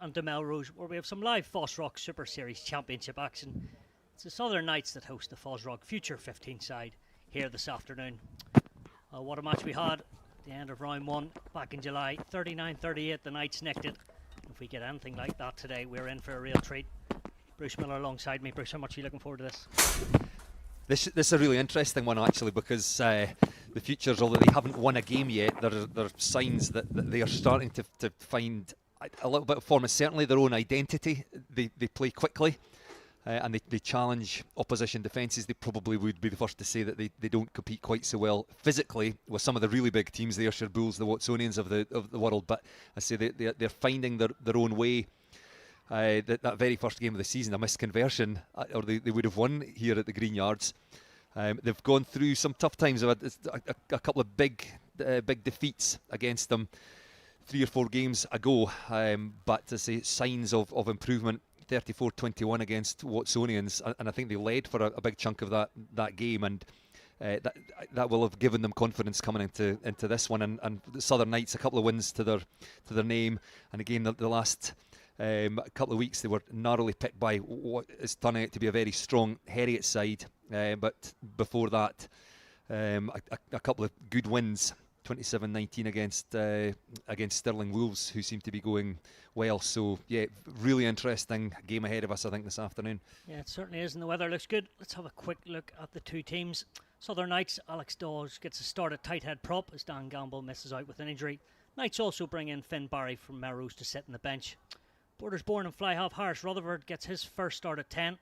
And to Melrose, where we have some live FOSROC Super Series Championship action. It's the Southern Knights that host the FOSROC Future 15 side here this afternoon. What a match we had at the end of round one back in July. 39-38, the Knights nicked it. If we get anything like that today, we're in for a real treat. Bruce Millar alongside me. Bruce, how much are you looking forward to this? This is a really interesting one actually, because the Futures, although they haven't won a game yet, there are signs that they are starting to find a little bit of form, and certainly their own identity. They play quickly and they challenge opposition defences. They probably would be the first to say that they don't compete quite so well physically with some of the really big teams, the Ayrshire Bulls, the Watsonians of the world, but I say they're finding their own way. That very first game of the season, a missed conversion, or they would have won here at the Greenyards. They've gone through some tough times. They've had a couple of big defeats against them 3 or 4 games ago, but to say signs of improvement. 34-21 against Watsonians, and I think they led for a big chunk of that game, and that will have given them confidence coming into this one. And the Southern Knights, a couple of wins to their name, and again the last a couple of weeks they were narrowly picked by what is turning out to be a very strong Heriot side, but before that a couple of good wins. 27-19 against Stirling Wolves, who seem to be going well. So yeah, really interesting game ahead of us, I think, this afternoon. Yeah, it certainly is, and the weather looks good. Let's have a quick look at the two teams. Southern Knights, Alex Dawes gets a start at tight head prop as Dan Gamble misses out with an injury. Knights also bring in Finn Barry from Melrose to sit on the bench. Borders born and fly half Harris Rutherford gets his first start at 10.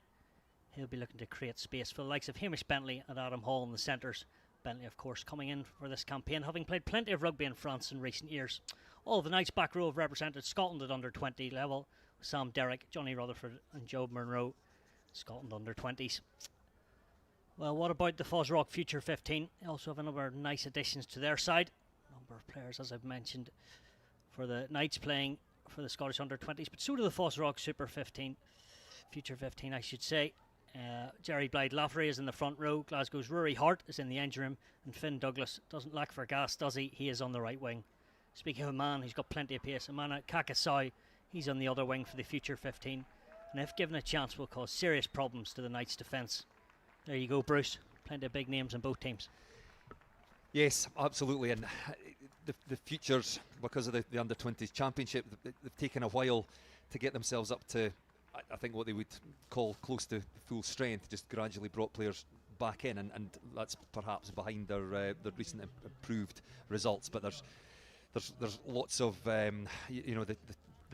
He'll be looking to create space for the likes of Hamish Bentley and Adam Hall in the centres. Bentley, of course, coming in for this campaign, having played plenty of rugby in France in recent years. All of the Knights' back row have represented Scotland at under 20 level, with Sam Derrick, Johnny Rutherford and Joe Monroe, Scotland under 20s. Well, what about the FOSROC Future 15? They also have a number of nice additions to their side. A number of players, as I've mentioned, for the Knights playing for the Scottish under 20s, but so do the FOSROC Super 15, Future 15 I should say. Jerry Blythe Lafferty is in the front row. Glasgow's Rory Hart is in the engine room, and Finn Douglas doesn't lack for gas, does he? He is on the right wing. Speaking of a man who's got plenty of pace, Amana Kakasai, he's on the other wing for the Future 15, and if given a chance will cause serious problems to the Knights' defence. There you go, Bruce. Plenty of big names in both teams. Yes, absolutely, and the Futures, because of the under-20s championship, they've taken a while to get themselves up to, I think, what they would call close to full strength. Just gradually brought players back in, and that's perhaps behind their recent improved results. But there's lots of the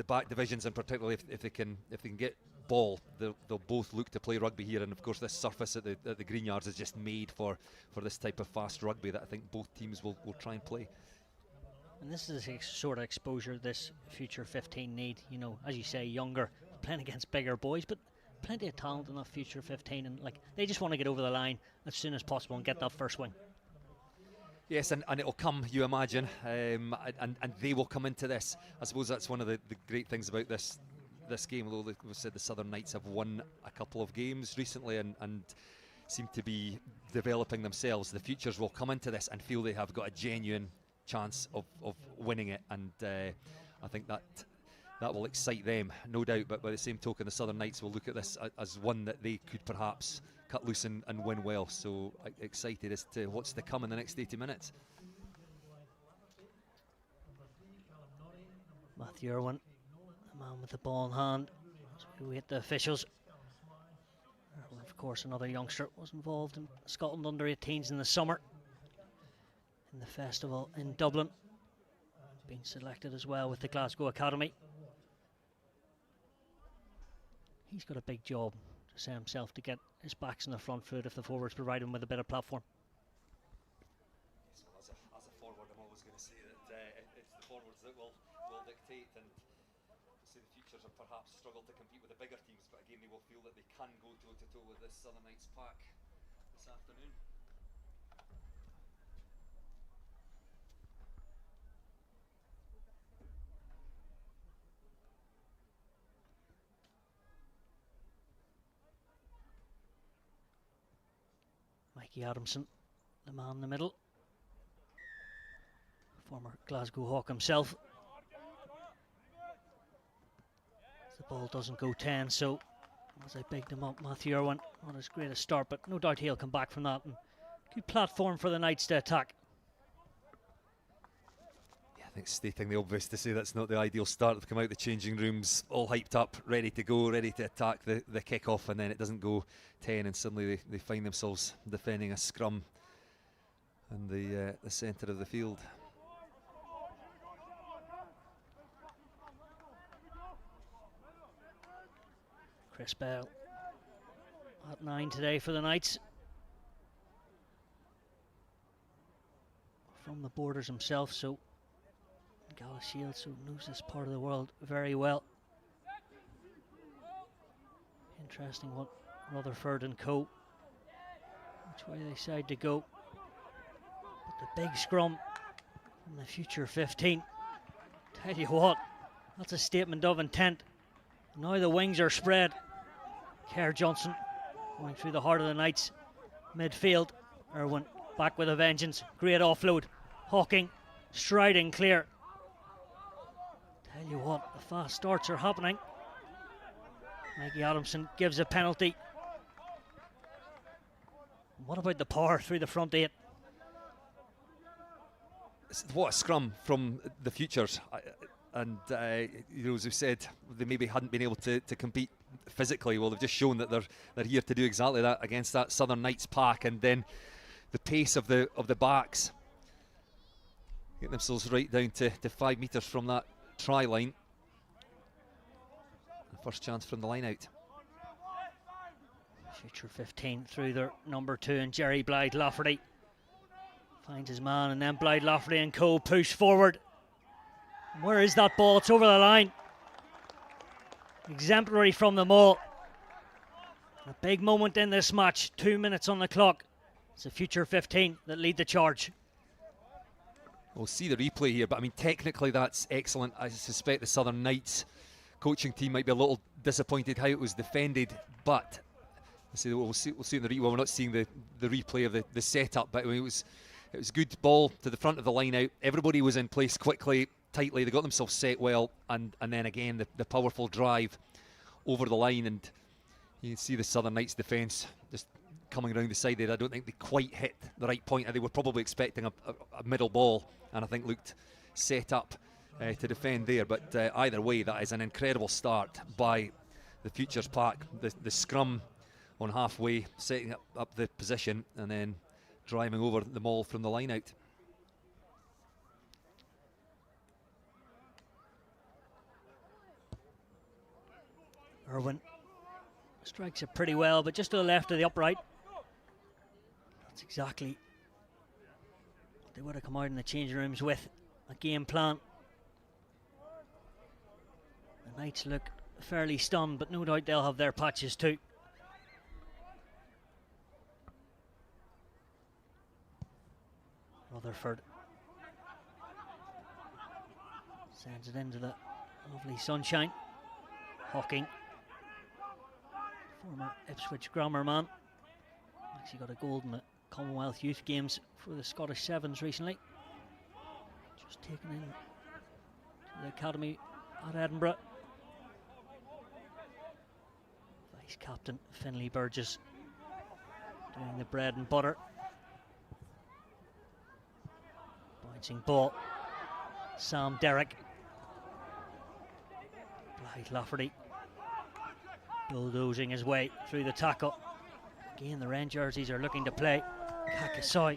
back divisions, and particularly if they can get ball, they'll both look to play rugby here. And of course, this surface at the Greenyards is just made for this type of fast rugby that I think both teams will try and play. And this is the sort of exposure this Future 15 need. You know, as you say, younger, playing against bigger boys, but plenty of talent in that Future 15, and they just want to get over the line as soon as possible and get that first win. Yes, and it'll come, you imagine, and they will come into this. I suppose that's one of the great things about this game, although we said the Southern Knights have won a couple of games recently and seem to be developing themselves. The Futures will come into this and feel they have got a genuine chance of winning it, and I think that will excite them, no doubt. But by the same token, the Southern Knights will look at this as one that they could perhaps cut loose and win well. So excited as to what's to come in the next 80 minutes. Matthew Irwin, the man with the ball in hand, as we wait the officials. Irwin, of course, another youngster, was involved in Scotland under 18s in the summer in the festival in Dublin. Been selected as well with the Glasgow Academy. He's got a big job to say himself to get his backs on the front foot if the forwards provide him with a bit of platform. As a forward, I'm always going to say that it's the forwards that will dictate, and the Futures have perhaps struggled to compete with the bigger teams, but again they will feel that they can go toe to toe with this Southern Knights pack this afternoon. Mikey Adamson, the man in the middle, former Glasgow Hawk himself. The ball doesn't go 10, so as I bigged him up, Matthew Irwin on his greatest start, but no doubt he'll come back from that. And good platform for the Knights to attack. Yeah, I think stating the obvious to say that's not the ideal start. They've come out the changing rooms all hyped up, ready to go, ready to attack the kick-off, and then it doesn't go 10, and suddenly they find themselves defending a scrum in the centre of the field. Chris Bell at 9 today for the Knights. From the borders himself, so Galashield, so knows this part of the world very well. Interesting what Rutherford and co, which way they decide to go. But the big scrum from the future 15. Tell you what, that's a statement of intent. Now the wings are spread. Kerr Johnson going through the heart of the Knights midfield. Irwin back with a vengeance. Great offload. Hawking striding clear. Tell you what, the fast starts are happening. Mikey Adamson gives a penalty. What about the power through the front 8? What a scrum from the futures. And you know, as we've said, they maybe hadn't been able to compete physically. Well, they've just shown that they're here to do exactly that against that Southern Knights pack. And then the pace of the backs, getting themselves right down to 5 metres from that try line. The first chance from the line out. Future 15 through their number 2, and Jerry Blythe Lafferty finds his man, and then Blythe Lafferty and co push forward. Where is that ball? It's over the line. Exemplary from them all. A big moment in this match. 2 minutes on the clock. It's the future 15 that lead the charge. We'll see the replay here, but I mean, technically that's excellent. I suspect the Southern Knights coaching team might be a little disappointed how it was defended, but we'll see in the replay. Well, we're not seeing the replay of the setup, but I mean, it was good ball to the front of the line out. Everybody was in place quickly, tightly. They got themselves set well, and then again the powerful drive over the line, and you can see the Southern Knights defence just coming around the side there. I don't think they quite hit the right point. They were probably expecting a middle ball, and I think looked set up to defend there. But either way, that is an incredible start by the futures pack. The scrum on halfway, setting up the position, and then driving over the maul from the line out. Irwin strikes it pretty well, but just to the left of the upright. That's exactly what they would have come out in the changing rooms with, a game plan. The Knights look fairly stunned, but no doubt they'll have their patches too. Rutherford sends it into the lovely sunshine. Hawking, former Ipswich grammar man, actually got a gold in the Commonwealth Youth Games for the Scottish Sevens recently. Just taken in to the academy at Edinburgh. Vice captain Finlay Burgess doing the bread and butter. Bouncing ball, Sam Derrick. Blythe Lafferty bulldozing his way through the tackle. Again, the Wren jerseys are looking to play. Kakasoi,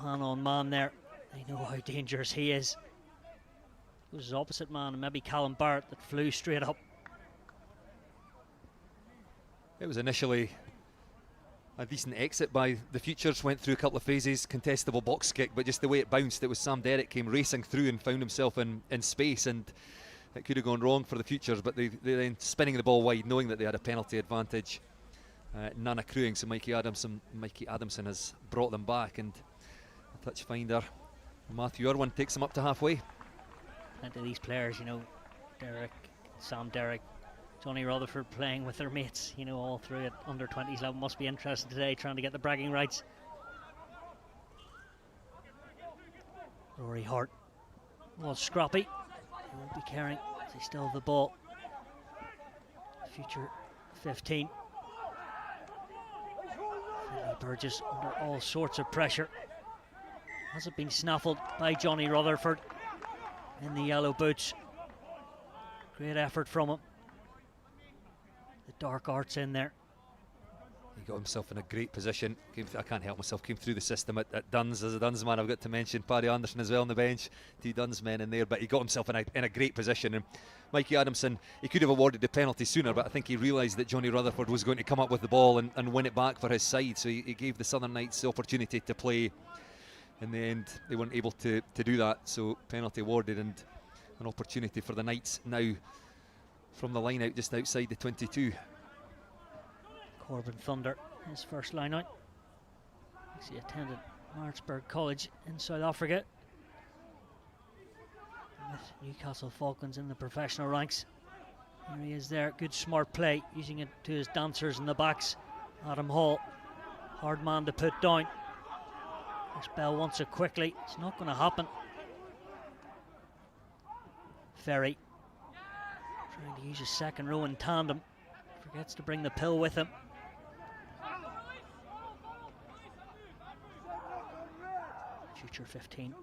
man on man there. They know how dangerous he is. It was his opposite man, and maybe Callum Barrett, that flew straight up. It was initially a decent exit by the futures, went through a couple of phases, contestable box kick, but just the way it bounced, it was Sam Derrick came racing through and found himself in space, and it could have gone wrong for the futures, but they then spinning the ball wide, knowing that they had a penalty advantage, none accruing, so Mikey Adamson has brought them back, and a touch finder Matthew Irwin takes them up to halfway. And to these players, you know, Derrick, Sam Derrick, Johnny Rutherford playing with their mates, you know, all through it. Under 20s level must be interested today, trying to get the bragging rights. Rory Hart was scrappy. He won't be caring They still have the ball. Future 15. Finlay Burgess under all sorts of pressure. Hasn't been snaffled by Johnny Rutherford in the yellow boots. Great effort from him. The dark arts in there. He got himself in a great position. I can't help myself. Came through the system at Duns. As a Duns man, I've got to mention Paddy Anderson as well on the bench. 2 Duns men in there, but he got himself in a great position. And Mikey Adamson, he could have awarded the penalty sooner, but I think he realised that Johnny Rutherford was going to come up with the ball and win it back for his side. So he gave the Southern Knights the opportunity to play. In the end, they weren't able to do that. So penalty awarded and an opportunity for the Knights now from the line out just outside the 22. Corbin Thunder, his first line out. He attended Maritzburg College in South Africa. With Newcastle Falcons in the professional ranks. Here he is there, good smart play, using it to his dancers in the backs. Adam Hall, hard man to put down. Chris Bell wants it quickly, it's not going to happen. Ferry, trying to use his second row in tandem, forgets to bring the pill with him. Future 15.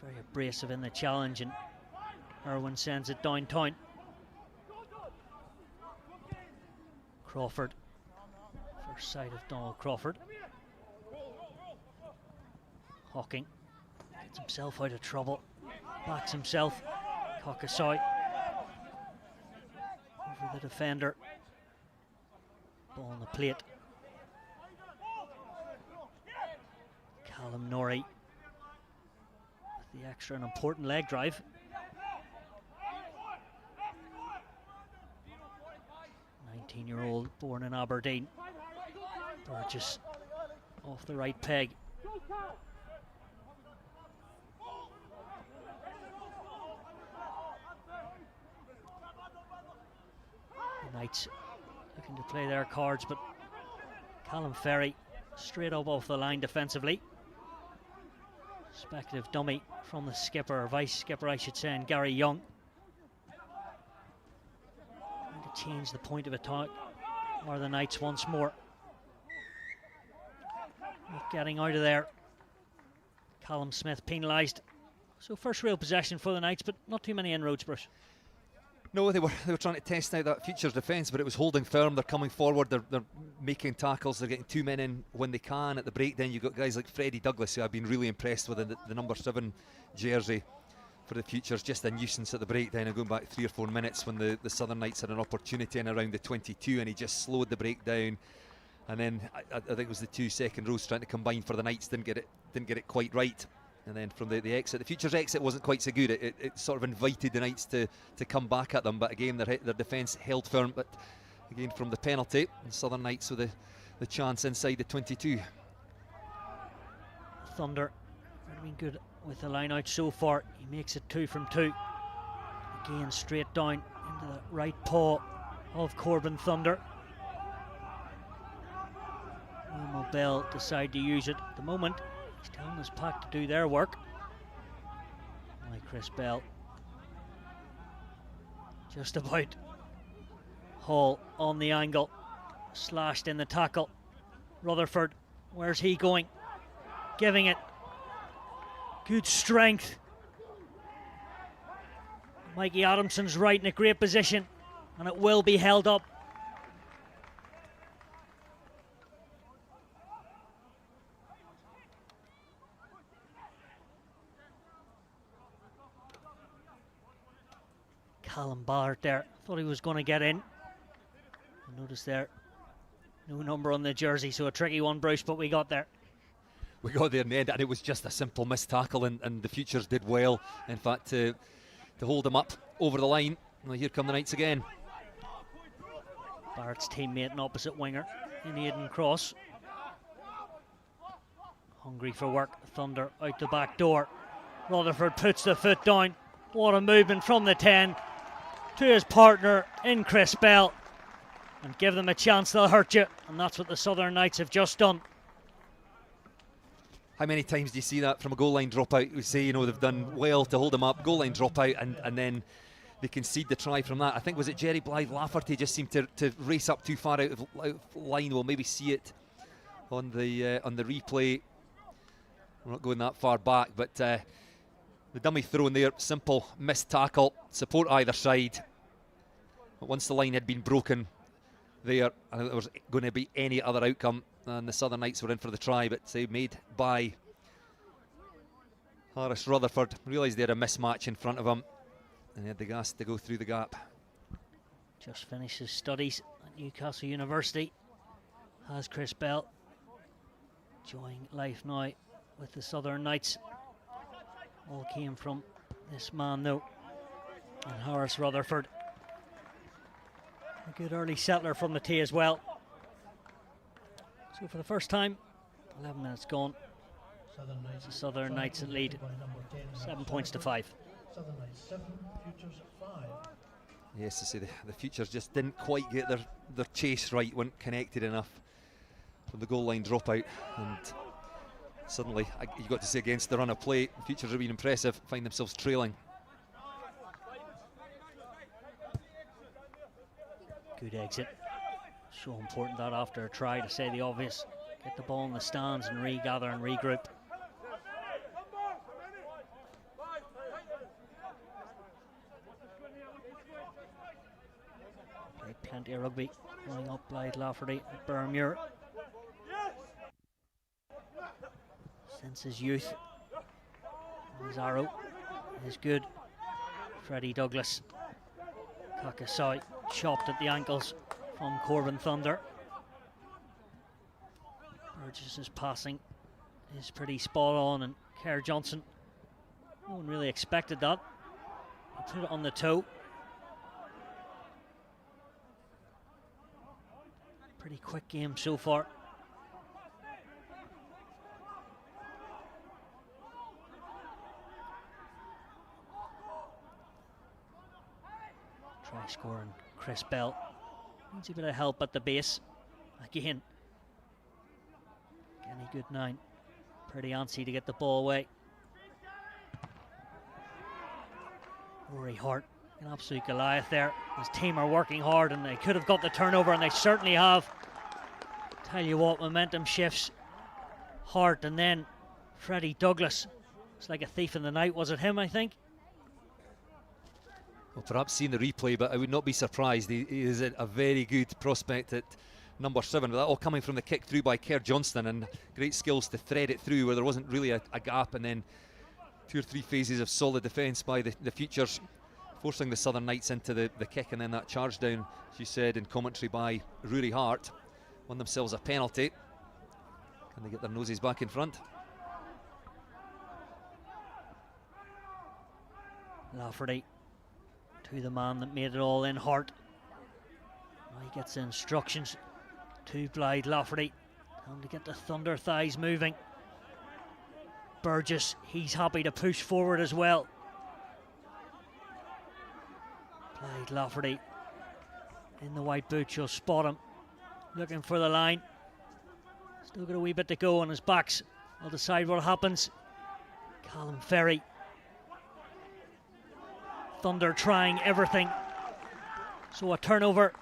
Very abrasive in the challenge, and Irwin sends it downtown. Crawford. First sight of Donald Crawford. Hawking gets himself out of trouble. Backs himself. Kakasai over the defender. Ball on the plate. Callum Norrie with the extra and important leg drive. -19-year-old born in Aberdeen. Burgess off the right peg. The Knights looking to play their cards, but Callum Ferry straight up off the line defensively. Speculative dummy from the skipper, or vice skipper I should say, and Gary Young. Trying to change the point of attack are the Knights once more. Not getting out of there. Callum Smith penalised. So first real possession for the Knights, but not too many inroads, Bruce. No, they were trying to test out that Futures defence, but it was holding firm. They're coming forward, they're making tackles, they're getting 2 men in when they can. At the breakdown, you've got guys like Freddie Douglas, who I've been really impressed with, in the number 7 jersey for the Futures. Just a nuisance at the breakdown, and going back 3 or 4 minutes when the Southern Knights had an opportunity in around the 22, and he just slowed the breakdown. And then I think it was the 2 second rows trying to combine for the Knights, didn't get it quite right. And then from the exit, the Futures exit wasn't quite so good. It sort of invited the Knights to come back at them, but again their defence held firm. But again from the penalty, the Southern Knights with the chance inside the 22. Thunder have been good with the line out so far. He makes it 2 from 2. Again straight down into the right paw of Corbin Thunder. Wilmo Bell decide to use it at the moment. He's telling his pack to do their work. Like Chris Bell. Just about. Hall on the angle. Slashed in the tackle. Rutherford, where's he going? Giving it. Good strength. Mikey Adamson's right in a great position, and it will be held up. Callum Ballard there, thought he was going to get in. Notice there, no number on the jersey, so a tricky one, Bruce, but we got there. We got there in the end, and it was just a simple missed tackle, and the Futures did well, in fact, to hold him up over the line. Well, here come the Knights again. Barrett's teammate and opposite winger in Aidan Cross. Hungry for work, Thunder out the back door. Rutherford puts the foot down. What a movement from the 10 to his partner in Chris Bell. And give them a chance, they'll hurt you. And that's what the Southern Knights have just done. How many times do you see that from a goal line dropout? We say, they've done well to hold them up, goal line dropout, and then they concede the try from that. I think, was it Jerry Blythe Lafferty just seemed to race up too far out of line. We'll maybe see it on the replay. We're not going that far back, but the dummy throw in there, simple missed tackle, support either side. But once the line had been broken there, I think there was going to be any other outcome, and the Southern Knights were in for the try, but they made by Harris Rutherford. Realised they had a mismatch in front of him, and he had the gas to go through the gap. Just finished his studies at Newcastle University. Has Chris Bell. Enjoying life now with the Southern Knights. All came from this man though, and Harris Rutherford. A good early settler from the tee as well. So for the first time, 11 minutes gone. It's the Southern Knights in lead, 7 points to 5. Southern Knights 7, Futures 5. Yes, I say the Futures just didn't quite get their chase right, weren't connected enough from the goal line dropout, and suddenly, you've got to say, against the run of play, the Futures have been impressive, find themselves trailing. Good exit. So important that after a try, to say the obvious. Get the ball in the stands and regather and regroup. Played plenty of rugby. Going up Blythe Lafferty at Burmuir. Since his youth. His arrow is good. Freddie Douglas. Kakasai chopped at the ankles from Corbin Thunder. Burgess's passing is pretty spot on, and Kerr Johnson, no one really expected that. He put it on the toe. Pretty quick game so far. Try scoring Chris Bell. Needs a bit of help at the base. Again. Any good 9. Pretty antsy to get the ball away. Rory Hart, an absolute Goliath there. His team are working hard, and they could have got the turnover, and they certainly have. Tell you what, momentum shifts. Hart, and then Freddie Douglas. It's like a thief in the night. Was it him, I think? Well, perhaps seeing the replay, but I would not be surprised. He is a very good prospect at number 7, but that all coming from the kick through by Kerr Johnston, and great skills to thread it through where there wasn't really a gap, and then 2 or 3 phases of solid defence by the Futures, forcing the Southern Knights into the kick, and then that charge down, as you said in commentary, by Rory Hart. Won themselves a penalty. Can they get their noses back in front? Lafferty to the man that made it all in, Hart. He gets the instructions to Blythe Lafferty. Time to get the Thunder thighs moving. Burgess, he's happy to push forward as well. Blythe Lafferty in the white boots, you'll spot him. Looking for the line. Still got a wee bit to go on his backs. I'll decide what happens. Callum Ferry. Thunder trying everything. So a turnover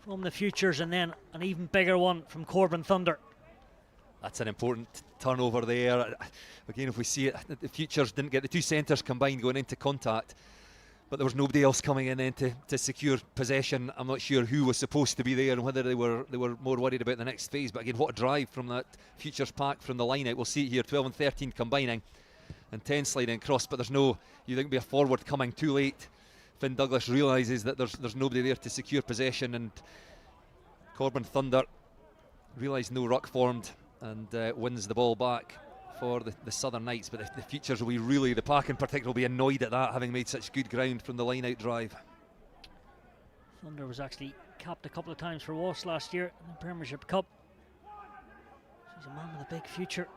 from the Futures, and then an even bigger one from Corbin Thunder. That's an important turnover there. Again, if we see it, the Futures didn't get the 2 centres combined going into contact, but there was nobody else coming in then to secure possession. I'm not sure who was supposed to be there and whether they were more worried about the next phase. But again, what a drive from that Futures pack from the line out. We'll see it here, 12 and 13 combining, and 10 sliding across, but there's no, you think, be a forward coming too late. Finn Douglas realises that there's nobody there to secure possession, and Corbin Thunder realised no ruck formed, and wins the ball back for the Southern Knights. But the Futures will be really, the pack in particular, will be annoyed at that, having made such good ground from the line out drive. Thunder was actually capped a couple of times for Wasps last year in the Premiership Cup. He's a man with a big future.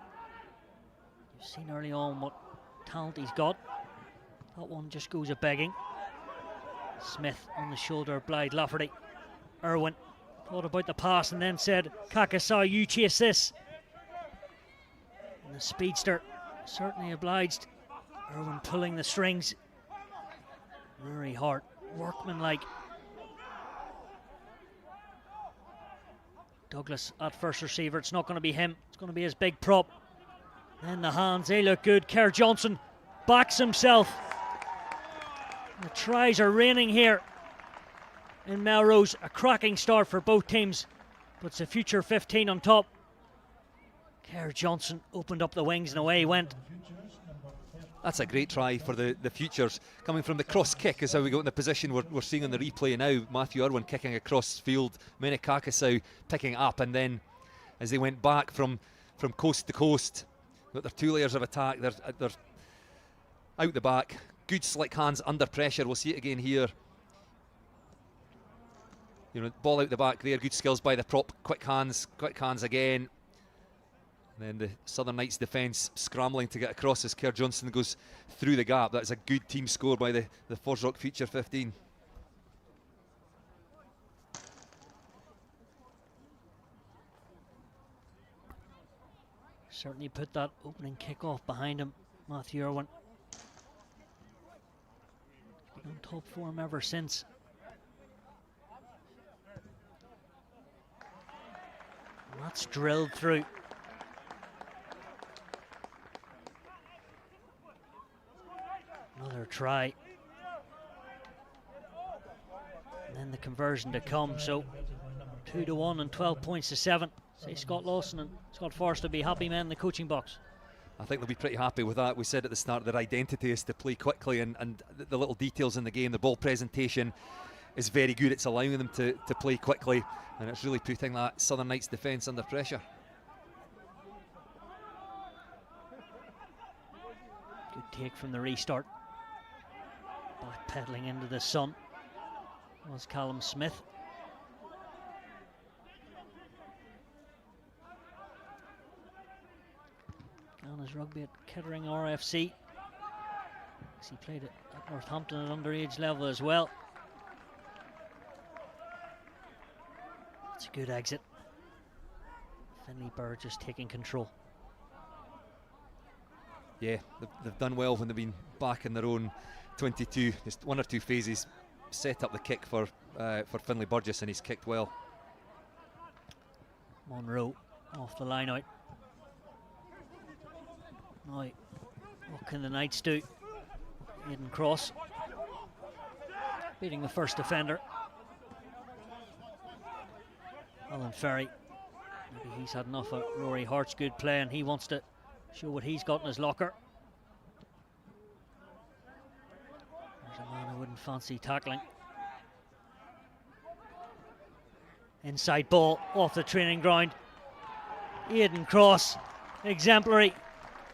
You've seen early on what talent he's got. That one just goes a begging. Smith on the shoulder of Blythe Lafferty. Irwin thought about the pass and then said, Kakasai, you chase this. And the speedster certainly obliged. Irwin pulling the strings. Rory Hart, workmanlike. Douglas at first receiver. It's not going to be him. It's going to be his big prop. Then the hands, they look good. Kerr Johnson backs himself. The tries are raining here in Melrose. A cracking start for both teams, but it's a future 15 on top. Kerr Johnson opened up the wings and away he went. That's a great try for the futures. Coming from the cross kick is how we got in the position we're seeing on the replay now. Matthew Irwin kicking across field, Menekakisau picking it up, and then as they went back from coast to coast, got their two layers of attack, they're out the back. Good slick hands under pressure. We'll see it again here. You know, ball out the back there. Good skills by the prop. Quick hands again. And then the Southern Knights defence scrambling to get across as Kerr Johnson goes through the gap. That's a good team score by the FOSROC Future 15. Certainly put that opening kick-off behind him, Matthew Irwin. He's been on top form ever since. And that's drilled through. Another try. And then the conversion to come, so 2-1 and 12 points to 7. Say Scott Lawson and Scott Forrest will be happy men in the coaching box. I think they'll be pretty happy with that. We said at the start their identity is to play quickly, and the little details in the game, the ball presentation is very good. It's allowing them to play quickly, and it's really putting that Southern Knights defence under pressure. Good take from the restart. Backpedaling into the sun was Callum Smith. Ghana's rugby at Kettering RFC. He played at Northampton at underage level as well. It's a good exit. Finlay Burgess taking control. Yeah, they've done well when they've been back in their own 22. Just one or two phases set up the kick for Finlay Burgess, and he's kicked well. Monroe off the line out. Now, what can the Knights do? Aidan Cross beating the first defender. Alan Ferry, maybe he's had enough of Rory Hart's good play and he wants to show what he's got in his locker. There's a man who wouldn't fancy tackling. Inside ball off the training ground. Aidan Cross, exemplary.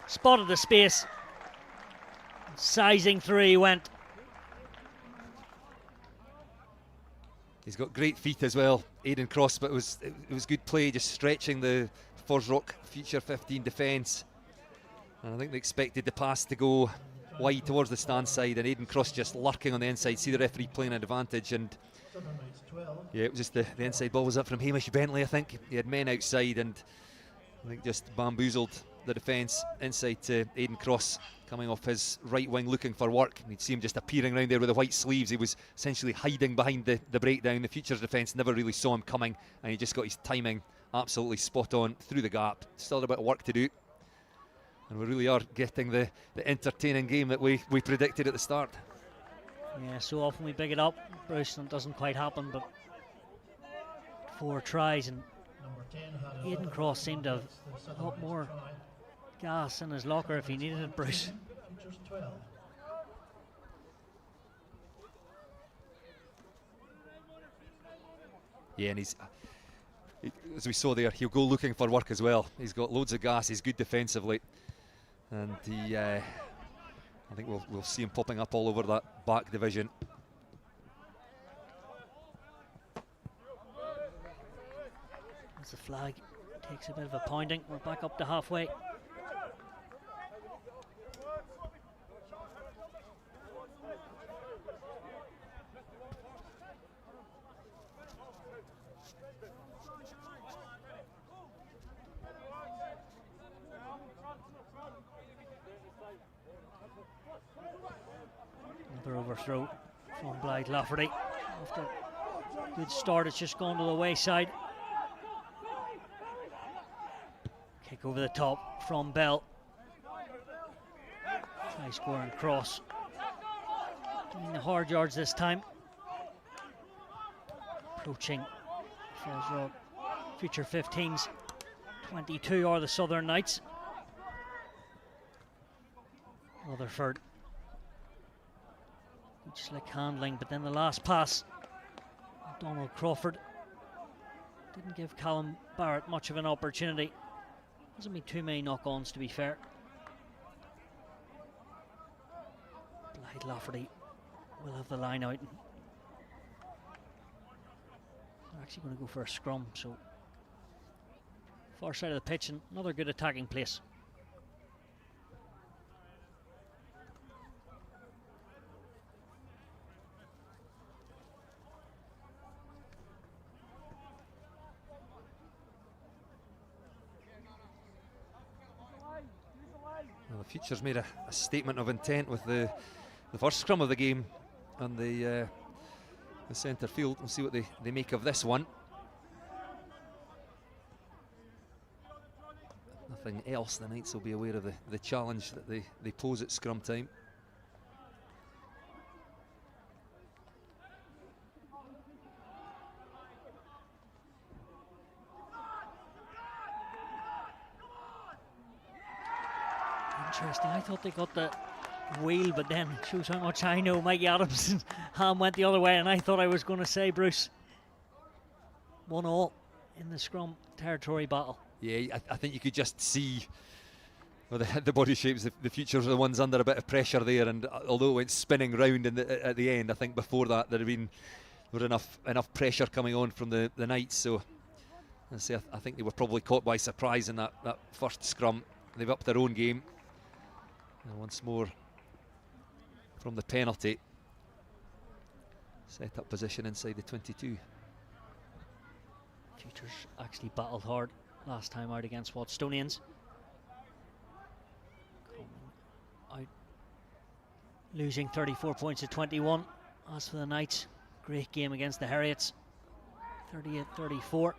Spotted the space. Sizing through he went. He's got great feet as well, Aidan Cross, but it was good play, just stretching the FOSROC Future 15 defence. And I think they expected the pass to go wide towards the stand side, and Aidan Cross just lurking on the inside. See the referee playing an advantage, and yeah, it was just the inside ball was up from Hamish Bentley, I think. He had men outside, and I think just bamboozled the defence inside to Aidan Cross, coming off his right wing looking for work. And you'd see him just appearing around there with the white sleeves. He was essentially hiding behind the breakdown. The Futures defence never really saw him coming, and he just got his timing absolutely spot on through the gap. Still a bit of work to do, and we really are getting the entertaining game that we predicted at the start. Yeah, so often we big it up, Bruce, and it doesn't quite happen, but 4 tries, and Aidan Cross seemed to have a lot more gas in his locker if he needed it, Bruce. Yeah, and as we saw there, he'll go looking for work as well. He's got loads of gas, he's good defensively, and he I think we'll see him popping up all over that back division. As the flag takes a bit of a pounding, we're back up to halfway. Another overthrow from Blythe Lafferty. After a good start, it's just gone to the wayside. Kick over the top from Bell. Try scoring cross. Doing the hard yards this time. Approaching FOSROC future 15s. 22 are the Southern Knights. Rutherford. Slick handling, but then the last pass. Donald Crawford didn't give Callum Barrett much of an opportunity. Hasn't been too many knock-ons, to be fair. Blythe Lafferty will have the line out. They're actually going to go for a scrum, so far side of the pitch, and another good attacking place. Well, the Future's made a statement of intent with the first scrum of the game on the centre field. We'll see what they make of this one. Nothing else, the Knights will be aware of the challenge that they pose at scrum time. Interesting. I thought they got the wheel, but then it shows how much I know. Mikey Adamson's hand went the other way, and I thought I was going to say, Bruce, 1-1 in the scrum territory battle. Yeah, I think you could just see, well, the body shapes. The Futures are the ones under a bit of pressure there, and although it went spinning round at the end, I think before that there was enough pressure coming on from the Knights. So I think they were probably caught by surprise in that first scrum. They've upped their own game. And once more from the penalty. Set up position inside the 22. Futures actually battled hard last time out against Watsonians. Coming out losing 34 points to 21. As for the Knights, great game against the Harriets. 38-34.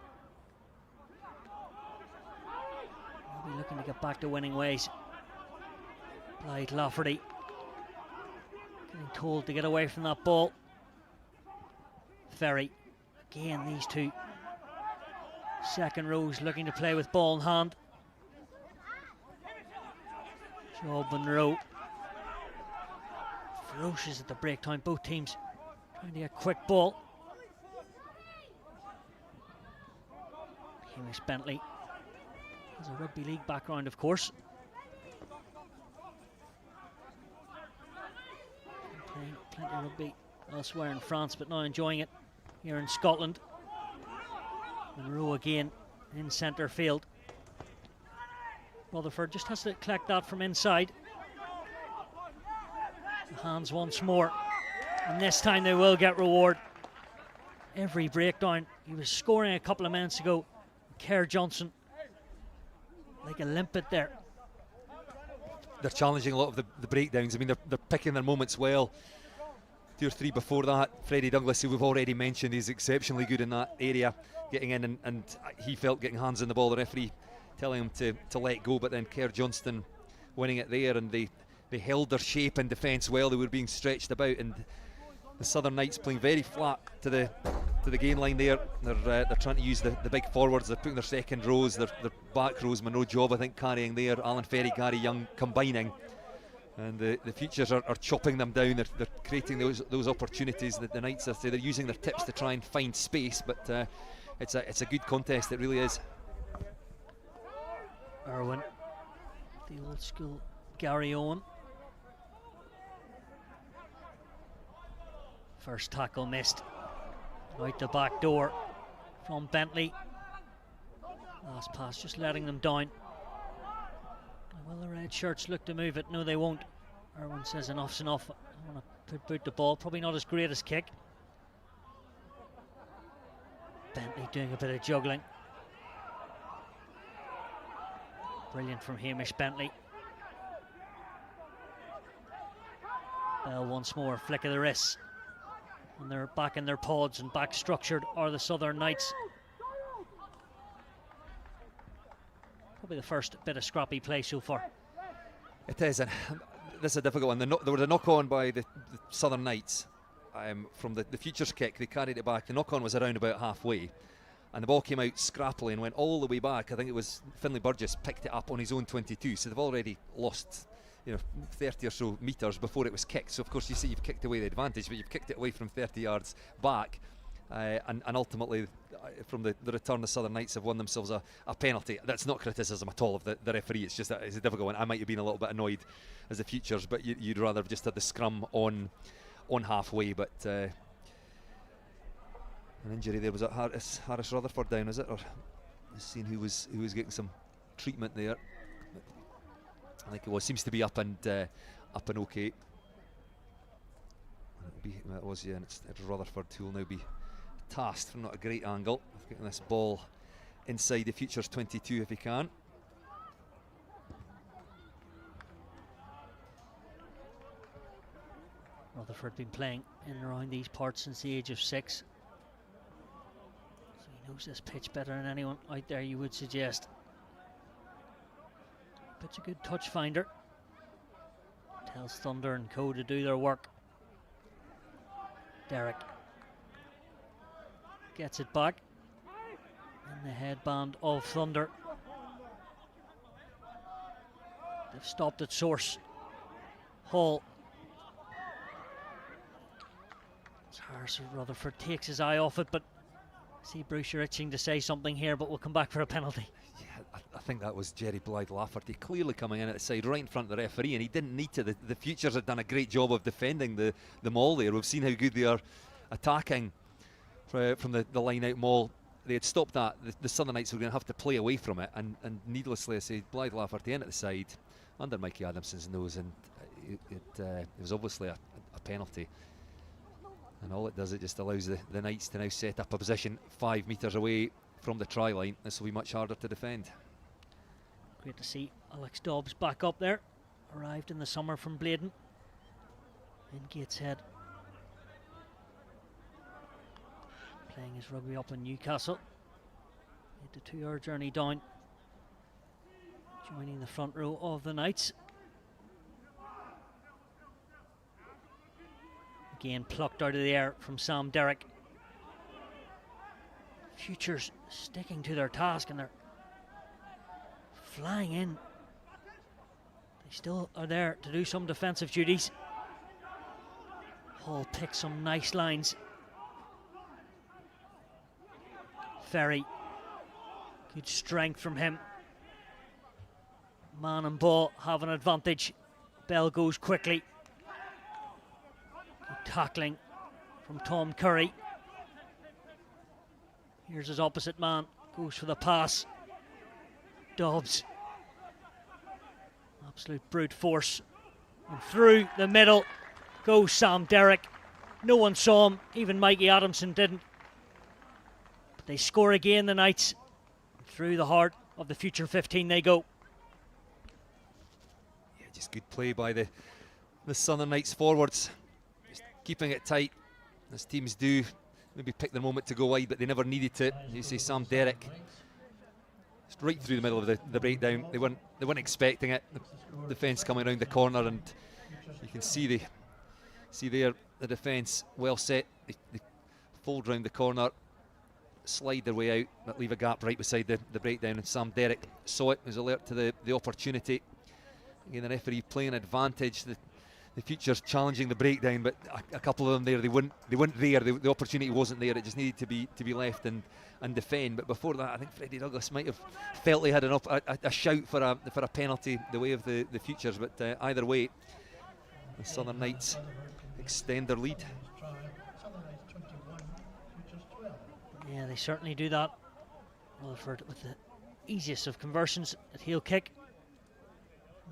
They'll be looking to get back to winning ways. Blythe Lafferty getting told to get away from that ball. Ferry, again these two second rows looking to play with ball in hand. Job Monroe ferocious at the break time, both teams trying to get quick ball. Hamish Bentley has a rugby league background, of course. Playing plenty of rugby elsewhere in France, but now enjoying it here in Scotland. Monroe again in centre field. Rutherford just has to collect that from inside. The hands once more, and this time they will get reward. Every breakdown, he was scoring a couple of minutes ago. Kerr Johnson, like a limpet there. They're challenging a lot of the breakdowns. I mean, they're picking their moments well. 2 or 3 before that, Freddie Douglas, who we've already mentioned, is exceptionally good in that area, getting in and he felt getting hands on the ball. The referee telling him to let go, but then Kerr Johnston winning it there, and they held their shape in defence well. They were being stretched about, and the Southern Knights playing very flat to the gain line there. They're trying to use the big forwards. They're putting their second rows, their back rows. Monroe Job, I think, carrying there. Alan Ferry, Gary Young combining. And the Futures are chopping them down. They're creating those opportunities that the Knights are. They're using their tips to try and find space, but it's a good contest. It really is. Irwin, the old school Gary Owen. First tackle missed. Out the back door from Bentley. Last pass just letting them down. Will the red shirts look to move it? No, they won't. Irwin says enough's enough. I want to put the ball. Probably not as great as kick. Bentley doing a bit of juggling. Brilliant from Hamish Bentley. Bell once more, flick of the wrist. And they're back in their pods and back structured are the Southern Knights. Probably the first bit of scrappy play so far. It is, and this is a difficult one. There was a knock-on by the Southern Knights from the futures kick. They carried it back. The knock-on was around about halfway, and the ball came out scrappily and went all the way back. I think it was Finlay Burgess picked it up on his own 22, so they've already lost 30 or so metres before it was kicked. So of course you see you've kicked away the advantage, but you've kicked it away from 30 yards back, and ultimately from the return, the Southern Knights have won themselves a penalty. That's not criticism at all of the referee. It's just that it's a difficult one. I might have been a little bit annoyed as the futures, but you'd rather have just had the scrum on halfway. But an injury there. Was it Harris Rutherford down? Is it? Or seeing who was getting some treatment there. I think it was. Seems to be up and okay. It was, yeah, and it's Rutherford who will now be tasked from not a great angle of getting this ball inside the futures 22 if he can. Rutherford been playing in and around these parts since the age of 6, so he knows this pitch better than anyone out there, you would suggest. It's a good touch finder. Tells Thunder and Co to do their work. Derek gets it back in the headband of Thunder. They've stopped at source. Hall. Harris Rutherford takes his eye off it, but I see Bruce, you're itching to say something here, but we'll come back for a penalty. Yeah, I think that was Jerry Blythe-Lafferty clearly coming in at the side right in front of the referee, and he didn't need to. The futures had done a great job of defending the maul there. We've seen how good they are attacking from the line out maul. They had stopped that. The Southern Knights were going to have to play away from it, and needlessly I say Blythe-Lafferty in at the side under Mikey Adamson's nose, and it was obviously a penalty. And all it does, it just allows the Knights to now set up a position 5 metres away from the try line. This will be much harder to defend. Great to see Alex Dobbs back up there. Arrived in the summer from Bladen in Gateshead. Playing his rugby up in Newcastle. Made the 2-hour journey down. Joining the front row of the Knights. Again plucked out of the air from Sam Derrick. Futures sticking to their task and they're flying in. They still are there to do some defensive duties. Hall picks some nice lines. Ferry, good strength from him. Man and ball have an advantage. Bell goes quickly. Good tackling from Tom Curry. Here's his opposite man, goes for the pass. Dobbs, absolute brute force, and through the middle goes Sam Derrick. No one saw him, even Mikey Adamson didn't. But they score again, the Knights. Through the heart of the future 15 they go. Yeah, just good play by the Southern Knights forwards. Just keeping it tight, as teams do. Maybe pick their moment to go wide, but they never needed to. You see Sam Derrick just right through the middle of the breakdown. They weren't expecting it. The defence coming around the corner, and you can see there the defence well set. They fold round the corner, slide their way out, but leave a gap right beside the breakdown. And Sam Derrick saw it, was alert to the opportunity. Again, the referee playing advantage. The futures challenging the breakdown, but a couple of them there, they weren't there. The opportunity wasn't there. It just needed to be left and defend. But before that, I think Freddie Douglas might have felt he had a shout for a penalty the way of the futures. But either way, the Southern Knights extend their lead. Yeah, they certainly do that. Rutherford with the easiest of conversions at heel kick.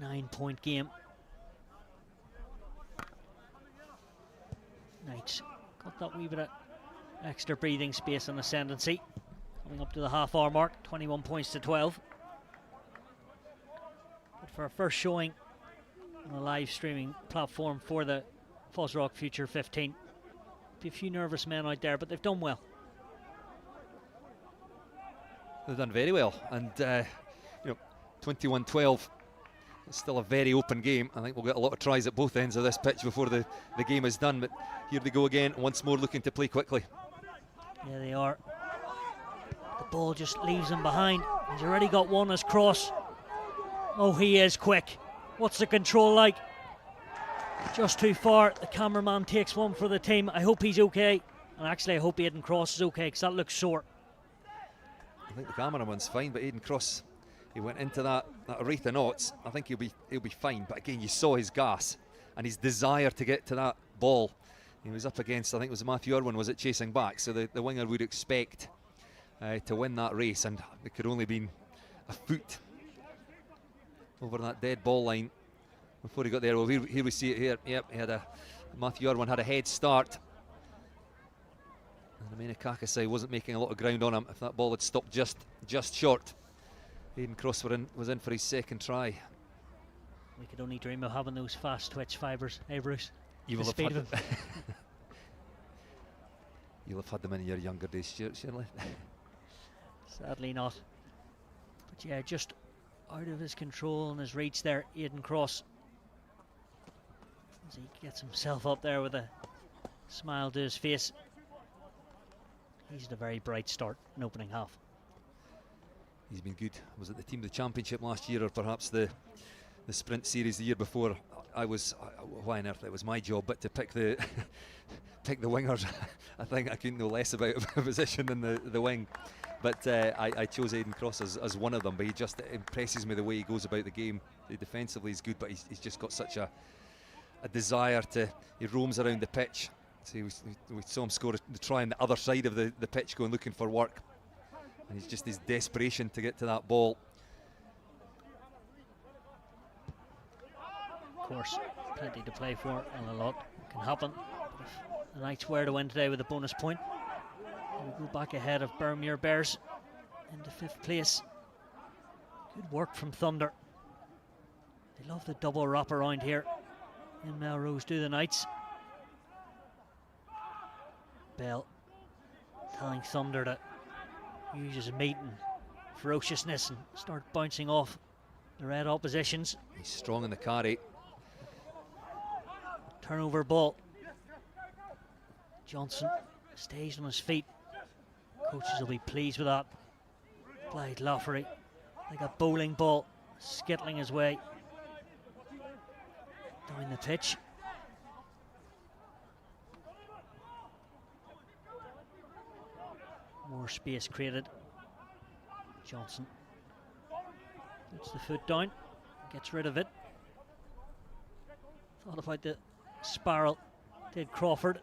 9-point game. Knights got that wee bit of extra breathing space and ascendancy. Coming up to the half-hour mark, 21 points to 12. But for our first showing on a live streaming platform for the FOSROC Future 15, be a few nervous men out there, but they've done well. They've done very well, and 21-12. It's still a very open game. I think we'll get a lot of tries at both ends of this pitch before the game is done. But here they go again, once more looking to play quickly. Yeah, they are. The ball just leaves him behind. He's already got one as cross. Oh, he is quick. What's the control like? Just too far. The cameraman takes one for the team. I hope he's okay. And actually, I hope Aidan Cross is okay, because that looks sore. I think the cameraman's fine, but Aidan Cross, he went into that rate of knots. I think he'll be fine. But again, you saw his gas and his desire to get to that ball. He was up against, I think it was Matthew Irwin, was it, chasing back? So the winger would expect to win that race, and it could only been a foot over that dead ball line before he got there. Well, here we see it here. Yep, Matthew Irwin had a head start. And Amina Kakasai wasn't making a lot of ground on him. If that ball had stopped just short, Aidan Cross was in for his second try. We could only dream of having those fast twitch fibres, eh, Bruce? You will the speed of them. You'll have had them in your younger days, Stuart, surely. Sadly not. But yeah, just out of his control and his reach there, Aidan Cross. As he gets himself up there with a smile to his face. He's had a very bright start in opening half. He's been good. Was it the team of the championship last year, or perhaps the sprint series the year before? Why on earth, it was my job, but to pick the pick the wingers. I think I couldn't know less about a position than the wing. But I chose Aidan Cross as one of them, but he just impresses me the way he goes about the game. Defensively he's good, but he's just got such a desire to, he roams around the pitch. So we saw him score the try on the other side of the pitch, going looking for work. And he's just his desperation to get to that ball. Of course, plenty to play for and a lot can happen. But if the Knights were to win today with a bonus point, we'll go back ahead of Bermuir Bears into 5th place. Good work from Thunder. They love the double wrap around here in Melrose, do the Knights. Bell telling Thunder to use his meat and ferociousness and start bouncing off the red oppositions. He's strong in the carry. Turnover ball. Johnson stays on his feet. Coaches will be pleased with that. Blythe Lafferty, like a bowling ball, skittling his way down the pitch. More space created. Johnson puts the foot down, gets rid of it. Thought about the spiral, did Crawford.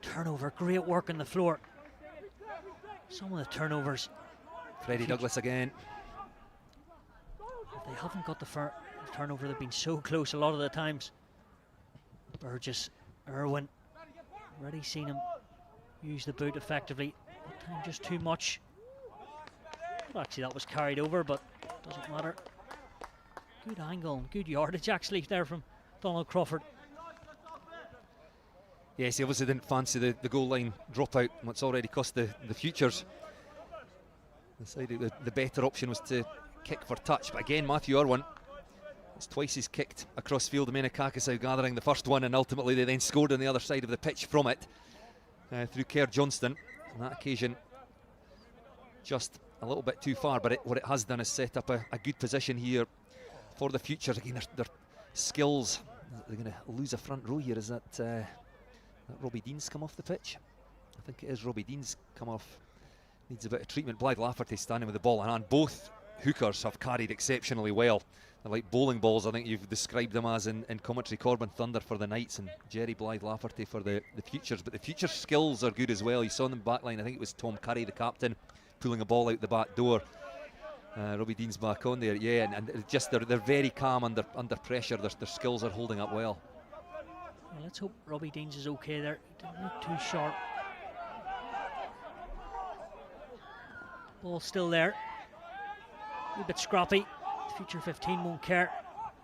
Turnover, great work on the floor. Some of the turnovers. Freddie Douglas again. If they haven't got the turnover, they've been so close a lot of the times. Burgess, Irwin, already seen him use the boot effectively. That time just too much. Well, actually that was carried over, but doesn't matter. Good angle and good yardage actually there from Donald Crawford. Yes, he obviously didn't fancy the goal line dropout. What's already cost the Futures. Decided the better option was to kick for touch. But again, Matthew Irwin, it's twice he's kicked across field. Amina Kakasau gathering the first one, and ultimately they then scored on the other side of the pitch from it through Kerr Johnston. On that occasion, just a little bit too far, but what it has done is set up a good position here for the Futures. Again, their skills. They're going to lose a front row here. Is that Robbie Dean's come off the pitch? I think it is Robbie Dean's come off. Needs a bit of treatment. Blythe Lafferty standing with the ball, and both hookers have carried exceptionally well. They're like bowling balls, I think you've described them as in commentary. Corbin Thunder for the Knights and Jerry Blythe Lafferty for the Futures. But the Futures' skills are good as well. You saw in the back line, I think it was Tom Curry, the captain, pulling a ball out the back door. Robbie Dean's back on there, yeah, and just they're very calm under pressure. Their skills are holding up well. Well, let's hope Robbie Deans is okay there. He didn't look too sharp. Ball still there. A little bit scrappy. Future 15 won't care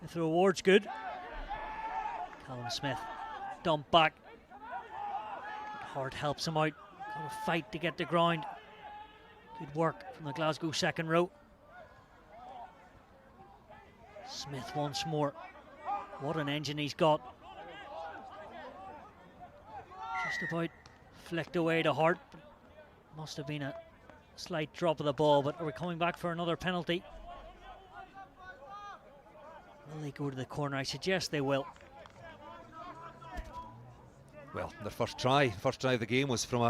if the reward's good. Callum Smith dump back. Hart helps him out. Got to fight to get the ground. Good work from the Glasgow second row. Smith once more. What an engine he's got. Just about flicked away to Hart. Must have been a slight drop of the ball, but are we coming back for another penalty? Will they go to the corner? I suggest they will. Well, their first try of the game was from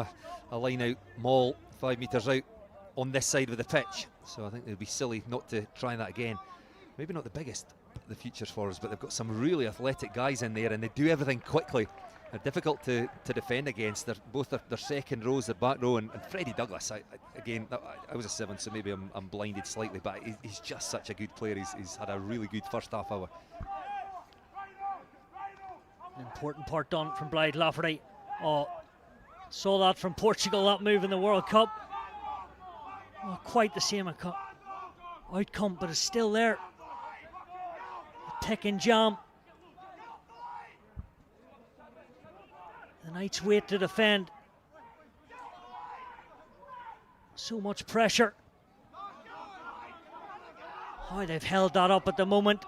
a line-out maul 5 metres out on this side of the pitch. So I think it would be silly not to try that again. Maybe not the biggest, the futures for us, but they've got some really athletic guys in there and they do everything quickly. They're difficult to defend against. They're both their second rows, their back row, and Freddie Douglas. I was a 7, so maybe I'm blinded slightly, but he's just such a good player. He's had a really good first half hour. An important part done from Blythe Lafferty. Oh, saw that from Portugal, that move in the World Cup. Not quite the same outcome, but it's still there. A ticking jam. The Knights wait to defend. So much pressure. Oh, they've held that up at the moment.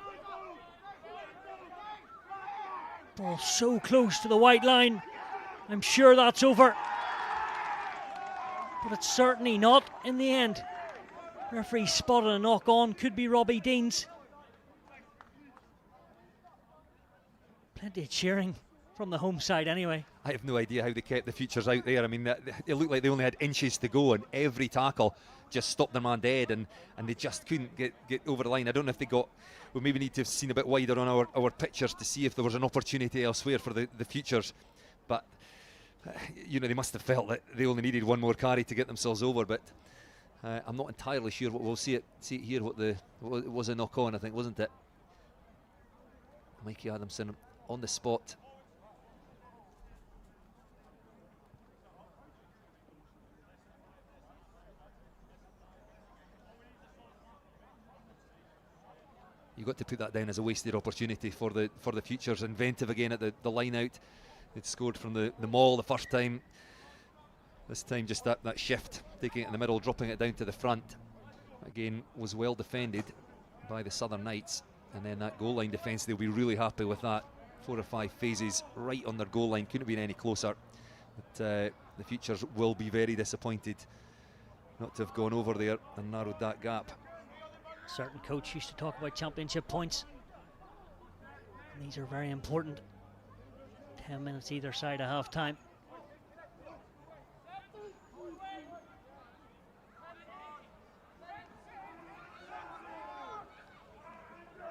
Ball so close to the white line. I'm sure that's over. But it's certainly not in the end. Referee spotted a knock on. Could be Robbie Deans. Plenty of cheering from the home side anyway. I have no idea how they kept the futures out there. I mean, it looked like they only had inches to go, and every tackle just stopped their man dead, and they just couldn't get over the line. I don't know if they got... We maybe need to have seen a bit wider on our pictures to see if there was an opportunity elsewhere for the futures. But, you know, they must have felt that they only needed one more carry to get themselves over. But I'm not entirely sure. We'll see it here. It was a knock on, I think, wasn't it? Mikey Adamson on the spot. You've got to put that down as a wasted opportunity for the futures. Inventive again at the line out. They'd scored from the maul the first time. This time just that shift, taking it in the middle, dropping it down to the front. Again, was well defended by the Southern Knights. And then that goal line defence, they'll be really happy with that. 4 or 5 phases right on their goal line, couldn't have been any closer. But the futures will be very disappointed not to have gone over there and narrowed that gap. A certain coach used to talk about championship points. And these are very important. 10 minutes either side of half time.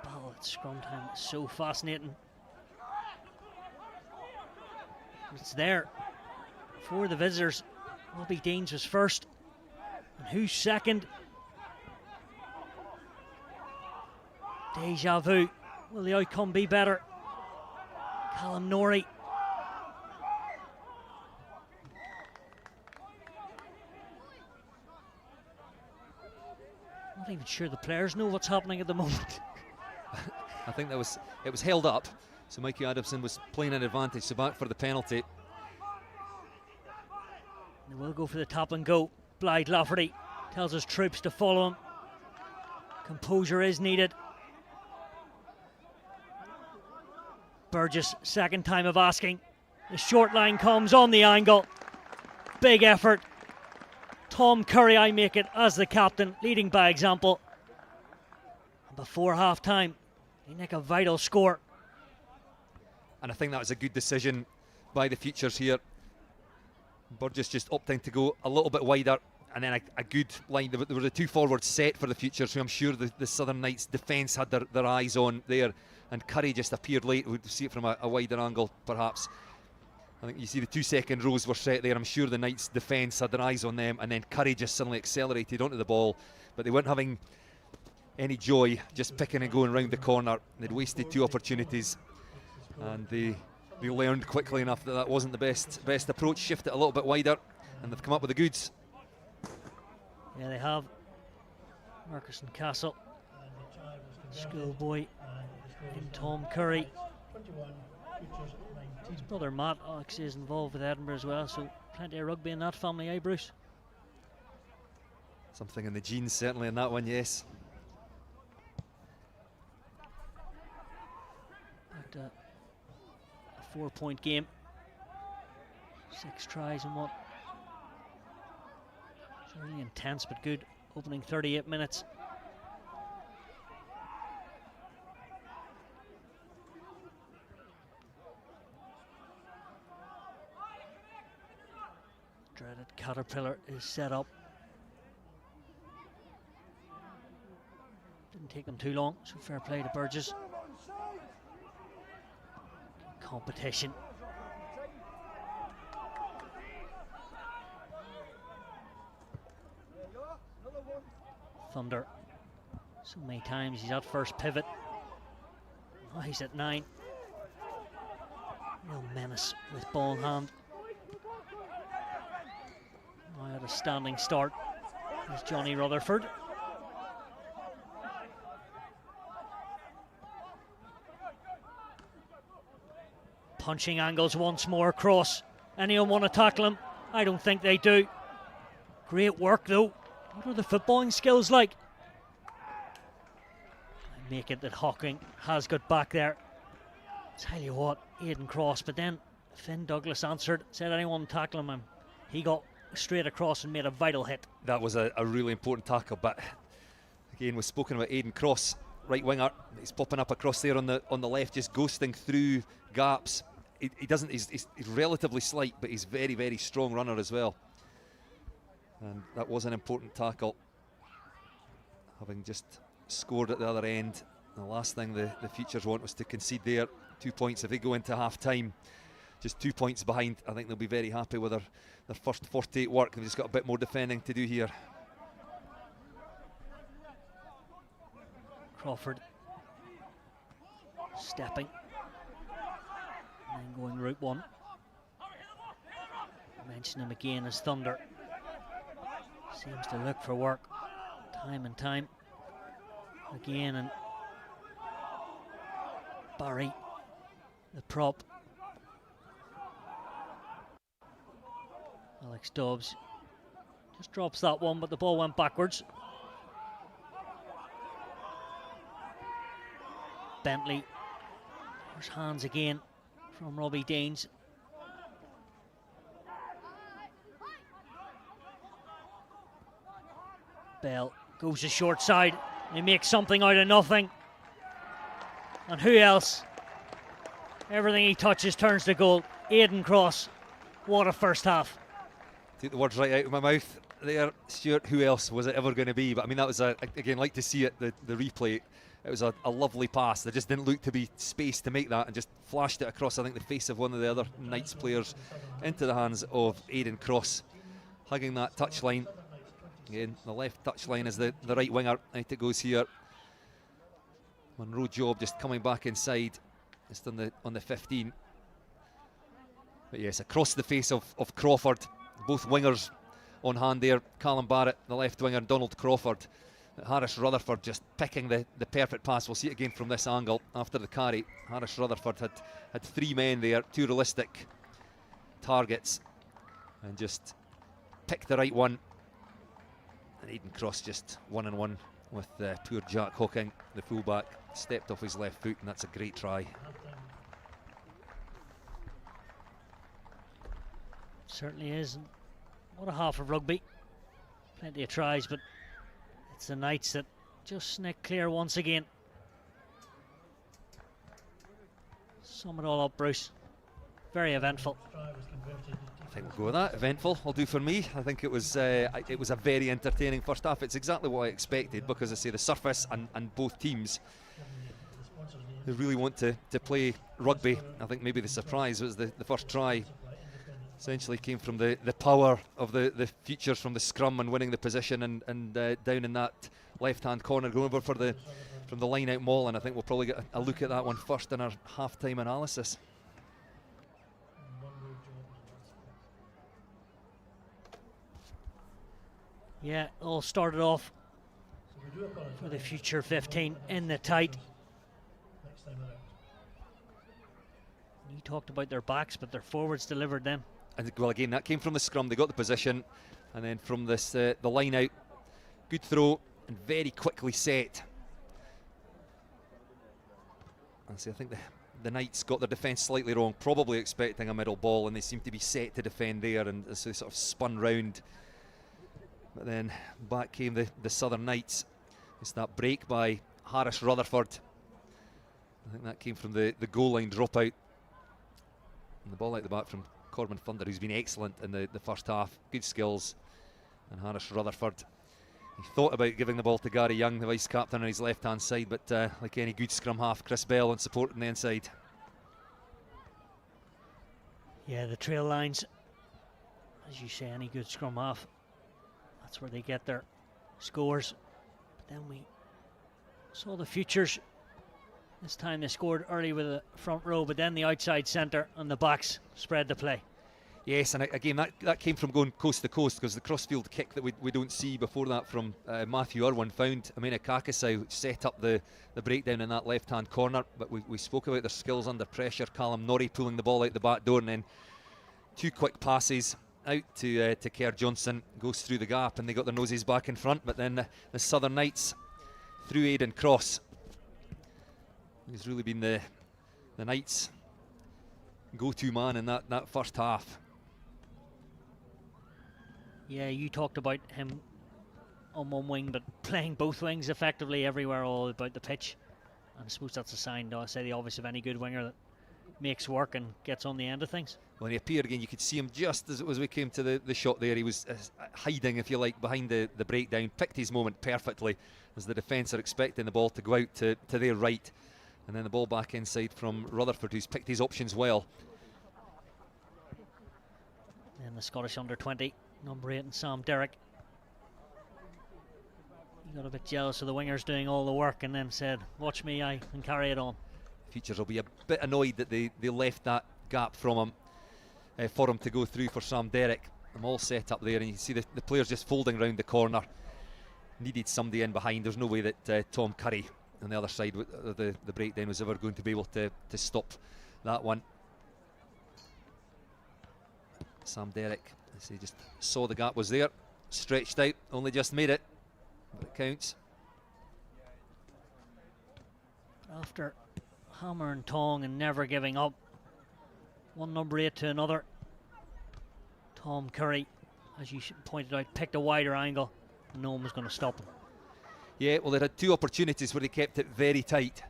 Ball at scrum time is so fascinating. It's there for the visitors. Robbie Deans was first. And who's second? Deja vu. Will the outcome be better? Callum Norrie. Not even sure the players know what's happening at the moment. I think it was held up, so Mikey Adamson was playing an advantage, so back for the penalty. They will go for the tap and go. Blythe Lafferty tells his troops to follow him. Composure is needed. Burgess, second time of asking. The short line comes on the angle. Big effort. Tom Curry, I make it as the captain, leading by example. And before half time, they nick a vital score. And I think that was a good decision by the futures here. Burgess just opting to go a little bit wider, and then a good line. There was a 2 forward set for the futures, who I'm sure the Southern Knights defence had their eyes on there. And Curry just appeared late. We'd see it from a wider angle, perhaps. I think you see the 2 second rows were set there. I'm sure the Knights' defence had their eyes on them, and then Curry just suddenly accelerated onto the ball. But they weren't having any joy just picking and going round the corner. They'd wasted 2 opportunities, and they learned quickly enough that wasn't the best approach. Shift it a little bit wider, and they've come up with the goods. Yeah, they have. Marcus and Castle. Schoolboy in Tom Curry. futures 19. His brother Matt, Alex, is involved with Edinburgh as well, so plenty of rugby in that family, eh, Bruce? Something in the genes, certainly, in that one, yes. But, a 4-point game. 6 tries and what? It's really intense but good. Opening 38 minutes. Dreaded Caterpillar is set up. Didn't take them too long, so fair play to Burgess. Competition. Thunder. So many times he's at first pivot. Oh, he's at 9. Real menace with ball in hand. Now at a standing start is Johnny Rutherford. Punching angles once more across. Anyone want to tackle him? I don't think they do. Great work though. What are the footballing skills like? I make it that Hocking has got back there. Tell you what, Aidan Cross, but then Finn Douglas answered, said anyone tackle him. He got straight across and made a vital hit. That was a really important tackle, but again, we've spoken about Aidan Cross, right winger. He's popping up across there on the left, just ghosting through gaps. He doesn't. He's relatively slight, but he's very, very strong runner as well. And that was an important tackle. Having just scored at the other end, the last thing the Futures want was to concede there. 2 points if they go into half time. Just 2 points behind. I think they'll be very happy with their first 48 work. They've just got a bit more defending to do here. Crawford stepping and then going route one. Mention him again as Thunder. Seems to look for work time and time again, and Barry, the prop. Alex Dobbs just drops that one, but the ball went backwards. Bentley, there's hands again from Robbie Daines. Bell goes to short side. He makes something out of nothing. And who else? Everything he touches turns to gold. Aidan Cross. What a first half. Take the words right out of my mouth there, Stuart. Who else was it ever going to be? But I mean, that was, again, like to see it, the replay. It was a lovely pass. There just didn't look to be space to make that, and just flashed it across, I think, the face of one of the other Knights players into the hands of Aidan Cross. Hugging that touchline. Again, the left touchline is the right winger. Out it goes here. Monroe Job just coming back inside, just on the 15. But yes, across the face of Crawford. Both wingers on hand there. Callum Barrett, the left winger, Donald Crawford. Harris Rutherford just picking the perfect pass. We'll see it again from this angle after the carry. Harris Rutherford had 3 men there, 2 realistic targets, and just picked the right one. And Aidan Cross just 1-on-1 with poor Jack Hocking, the fullback, stepped off his left foot, and that's a great try. Certainly is. And what a half of rugby. Plenty of tries, but it's the Knights that just sneak clear once again. Sum it all up, Bruce. Very eventful. I think we'll go with that. Eventful will do for me. I think it was a very entertaining first half. It's exactly what I expected, because I say the surface and both teams, they really want to play rugby. I think maybe the surprise was the first try essentially came from the power of the Futures from the scrum and winning the position, and down in that left-hand corner, going over from the line-out maul, and I think we'll probably get a look at that one first in our half-time analysis. Yeah, all started off for the Future 15 in the tight. You talked about their backs, but their forwards delivered them. And well, again, that came from the scrum. They got the position, and then from this the line out, good throw and very quickly set. And see, I think the Knights got their defence slightly wrong, probably expecting a middle ball, and they seemed to be set to defend there, and so they sort of spun round. But then back came the Southern Knights. It's that break by Harris Rutherford. I think that came from the goal line dropout. And the ball out the back from Corbin Thunder, who's been excellent in the first half. Good skills. And Harris Rutherford, he thought about giving the ball to Gary Young, the vice captain, on his left hand side, but like any good scrum half, Chris Bell on support on the inside. Yeah, the trail lines, as you say, any good scrum half, that's where they get their scores. But then we saw the futures. This time they scored early with the front row, but then the outside centre and the backs spread the play. Yes, and again, that came from going coast to coast, because the crossfield kick that we don't see before that from Matthew Irwin found Amina Kakasau, set up the breakdown in that left-hand corner. But we spoke about their skills under pressure. Callum Norrie pulling the ball out the back door, and then two quick passes out to Kerr Johnson, goes through the gap, and they got their noses back in front. But then the Southern Knights through Aidan Cross, who's really been the Knights' go-to man in that first half. Yeah, you talked about him on one wing, but playing both wings effectively everywhere all about the pitch. And I suppose that's a sign, I say, the obvious of any good winger, that makes work and gets on the end of things. When he appeared again, you could see him just as we came to the shot there. He was hiding, if you like, behind the breakdown, picked his moment perfectly as the defence are expecting the ball to go out to their right. And then the ball back inside from Rutherford, who's picked his options well. And the Scottish under-20, number 8, and Sam Derrick. He got a bit jealous of the wingers doing all the work and then said, watch me, I can carry it on. Futures will be a bit annoyed that they left that gap from him for him to go through for Sam Derrick. I'm all set up there, and you can see the players just folding around the corner. Needed somebody in behind. There's no way that Tom Curry on the other side of the breakdown was ever going to be able to stop that one. Sam Derrick, as he just saw the gap was there, stretched out, only just made it, but it counts. After hammer and tong and never giving up, one number 8 to another, Tom Curry, as you pointed out, picked a wider angle, and no one was going to stop him. Yeah, well, they had two opportunities where they kept it very tight.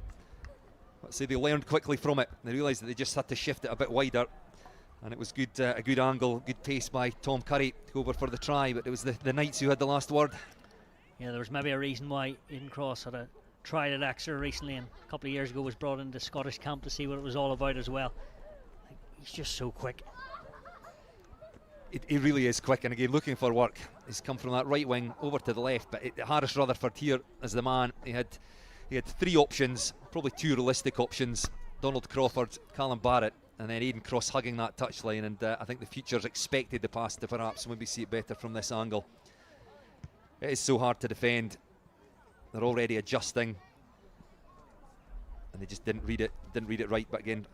Let's say they learned quickly from it. They realised that they just had to shift it a bit wider, and it was good, a good angle, good pace by Tom Curry to go over for the try, but it was the Knights who had the last word. Yeah, there was maybe a reason why Aidan Cross had tried at Exeter recently, and a couple of years ago was brought into Scottish camp to see what it was all about as well. He's just so quick. He really is quick, and again, looking for work. He's come from that right wing over to the left, but Harris Rutherford here as the man. He had three options, probably two realistic options: Donald Crawford, Callum Barrett, and then Aidan Cross hugging that touchline. And I think the futures expected the pass to perhaps maybe see it better from this angle. It is so hard to defend. They're already adjusting, and they just didn't read it right. But again,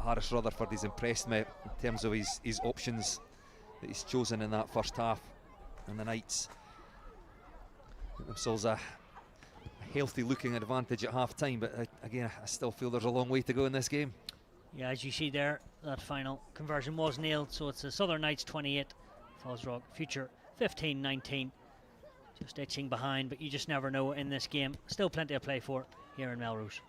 Harris Rutherford has impressed me in terms of his options that he's chosen in that first half. And the Knights get themselves a healthy looking advantage at half time, but again, I still feel there's a long way to go in this game. Yeah, as you see there, that final conversion was nailed, so it's the Southern Knights 28, FOSROC Future 15-19. Just itching behind, but you just never know in this game. Still plenty to play for here in Melrose.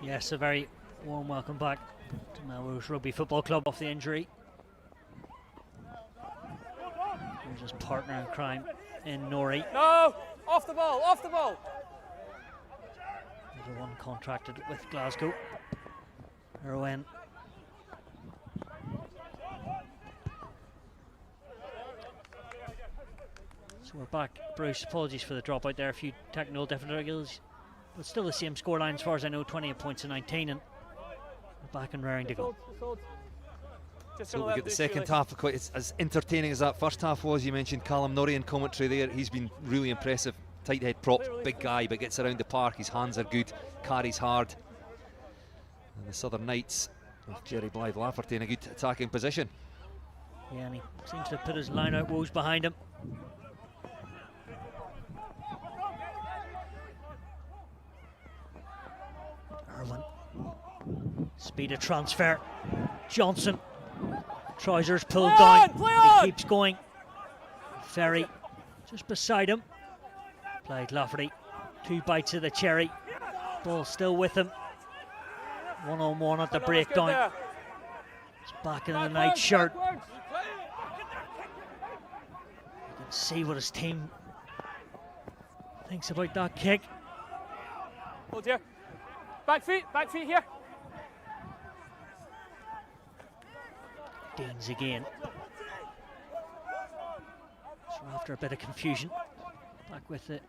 Yes, a very warm welcome back to Melrose Rugby Football Club off the injury. Here's his partner in crime in Nori. No! Off the ball, off the ball! The one contracted with Glasgow. Erwin. So we're back. Bruce, apologies for the dropout there. A few technical difficulties, but still the same scoreline as far as I know, 28 points to 19, and we're back and raring to go. So we get the second half quite as entertaining as that first half was. You mentioned Callum Norrie in commentary there. He's been really impressive. Tight head prop, big guy, but gets around the park. His hands are good, carries hard. And the Southern Knights with Jerry Blythe Lafferty in a good attacking position. Yeah, and he seems to have put his line out woes behind him. Irwin. Speed of transfer. Johnson. Trousers pulled down. He keeps going. Ferry just beside him. Blythe Lafferty. 2 bites of the cherry. Ball still with him. 1-on-1 at the breakdown. It's back in the night shirt. You can see what his team thinks about that kick. Oh dear. Back feet here. Deans again. So after a bit of confusion, back with the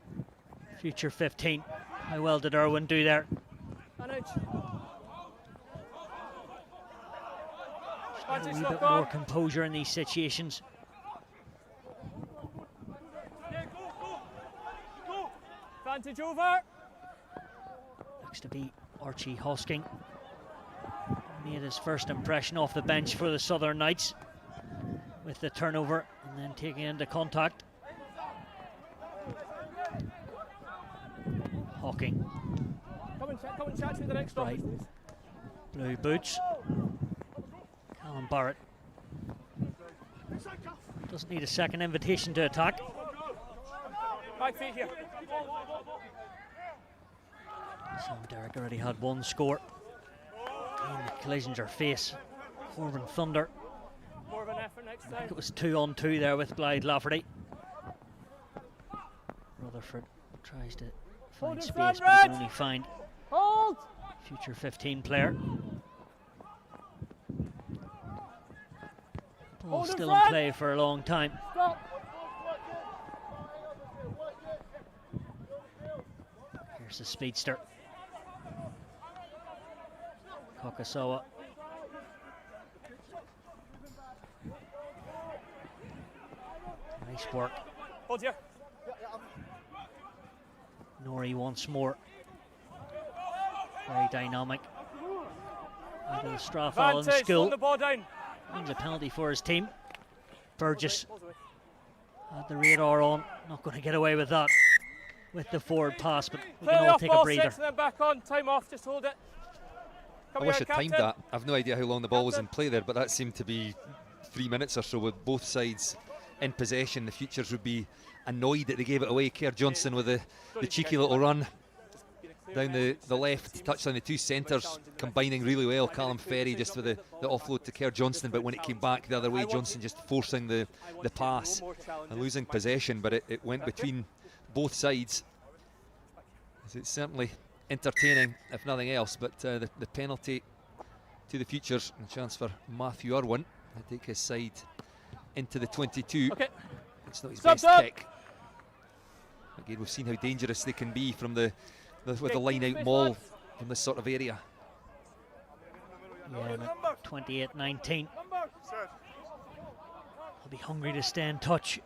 future 15. How well did Irwin do there? A wee bit more composure in these situations. Advantage over. Looks to be Archie Hosking. Made his first impression off the bench for the Southern Knights with the turnover and then taking into contact. Hawking. Come and chat to the next right. Blue boots. Callum Barrett. Doesn't need a second invitation to attack. Back feet here. Sam Derrick already had one score. And collisions are face. Corbin Thunder. More of an effort next time. I think it was 2-on-2 there with Blythe Lafferty. Rutherford tries to find space, but he can only find future 15 player. Ball still in play for a long time. Here's the speedster. Kokasawa. Nice work. Hold here. Norrie once more. Very dynamic. Out of the Strathallon school. The ball down. Wins a penalty for his team. Burgess had the radar on. Not going to get away with that with the forward pass, but we can all take a breather. 6 and then back on. Time off. Just hold it. I wish I'd timed that. I've no idea how long the ball was in play there, but that seemed to be 3 minutes or so with both sides in possession. The Futures would be annoyed that they gave it away. Kerr Johnson with the cheeky little run down the left, touchdown the two centres, combining really well. Callum Ferry just with the offload to Kerr Johnson, but when it came back the other way, Johnson just forcing the pass and losing possession, but it went between both sides. So it's certainly entertaining, if nothing else, but the penalty to the Futures, and a chance for Matthew Irwin to take his side into the 22. Okay. It's not his best kick. Again, we've seen how dangerous they can be from the line out maul from this sort of area. Yeah, 28-19. I'll be hungry to stay in touch.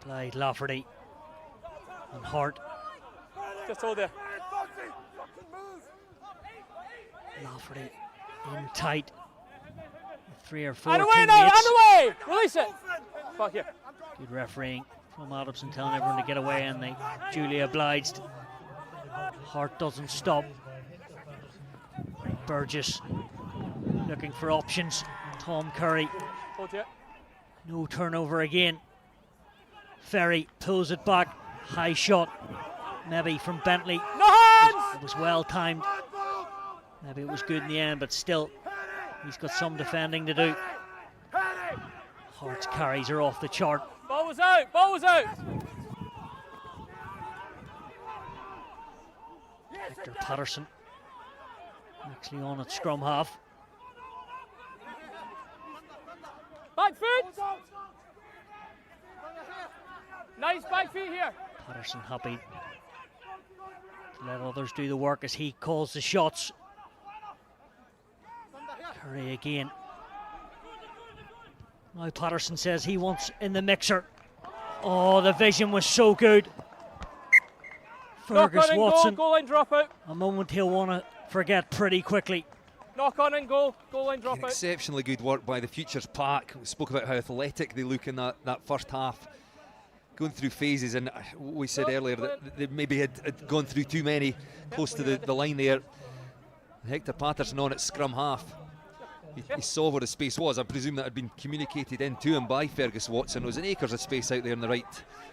Blythe Lafferty and Hart. Just hold there. Lafferty in tight. 3 or 4 And away teammates. now, and away! Release it! Back here. Good refereeing from Adamson, telling everyone to get away, and they duly obliged. Hart doesn't stop. Burgess looking for options. Tom Curry. Hold here. No turnover again. Ferry pulls it back. High shot. Maybe from Bentley. No hands! It was well timed. Maybe it was good in the end, but still, he's got some defending to do. Hart's carries are off the chart. Ball was out, ball was out. Victor Patterson actually on at scrum half. Back foot. Nice back feet here. Patterson happy to let others do the work as he calls the shots. Curry again. Now Patterson says he wants in the mixer. Oh, the vision was so good. Knock Fergus on and Watson, goal line drop out. a moment he'll want to forget pretty quickly. Knock on and goal line drop out. Exceptionally good work by the Futures pack. We spoke about how athletic they look in that first half. Going through phases, and we said earlier that they maybe had gone through too many close to the line there. Hector Patterson on at scrum half. He saw where the space was. I presume that had been communicated into him by Fergus Watson. There was an acres of space out there in the right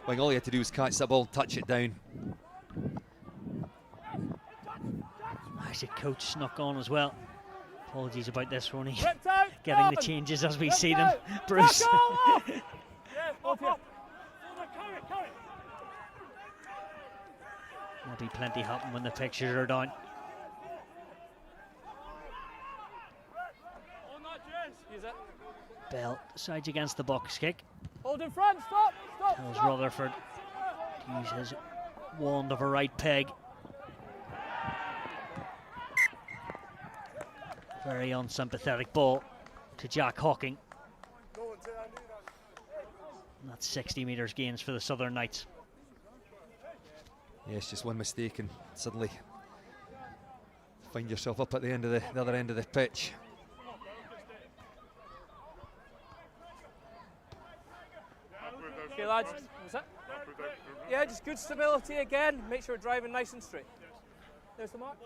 wing. All he had to do was catch that ball, touch it down. Actually, coach snuck on as well. Apologies about this, Ronnie. Ripped out, Getting the open. changes as we Ripped see them. out. Bruce. Tackle, off. Yeah, off here. There'll be plenty happen when the pictures are down. Use it. Bell decides against the box kick. Hold in front, stop, stop, Tells stop. Rutherford to use his wand of a right peg. Very unsympathetic ball to Jack Hawking. And that's 60 metres gains for the Southern Knights. Yes, just one mistake and suddenly find yourself up at the end of the other end of the pitch. Okay, lads, was it? Yeah, just good stability again. Make sure we're driving nice and straight. There's the mark.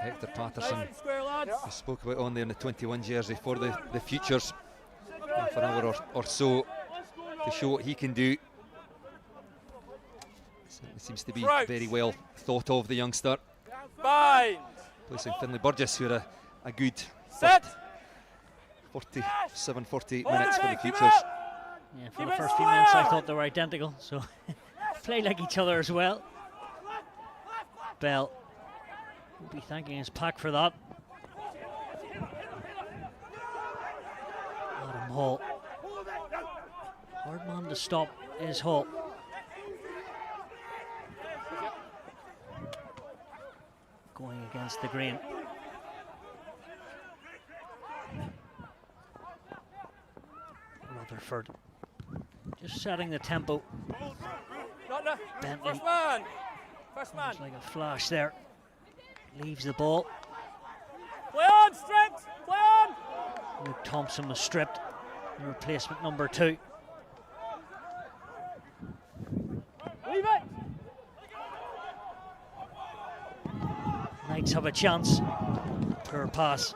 Hector Patterson, Nice and square, lads. we spoke about on there in the 21 jersey for the Futures. Half an hour or so to show what he can do. Certainly seems to be very well thought of, the youngster. Bind. Placing Finlay Burgess, who had a good Set. 47, 48 minutes for the Keep it Futures. up. Yeah, for Keep the it first few minutes I square. thought they were identical, so play like each other as well. Bell will be thanking his pack for that. Adam Hall. Hard man to stop is Hall. Going against the grain. Rutherford just setting the tempo. Not no. Bentley. First man. First man. It's like a flash there. Leaves the ball. Play on, stripped. Play on. Luke Thompson was stripped. The replacement number 2. Leave it. Knights have a chance. Poor pass.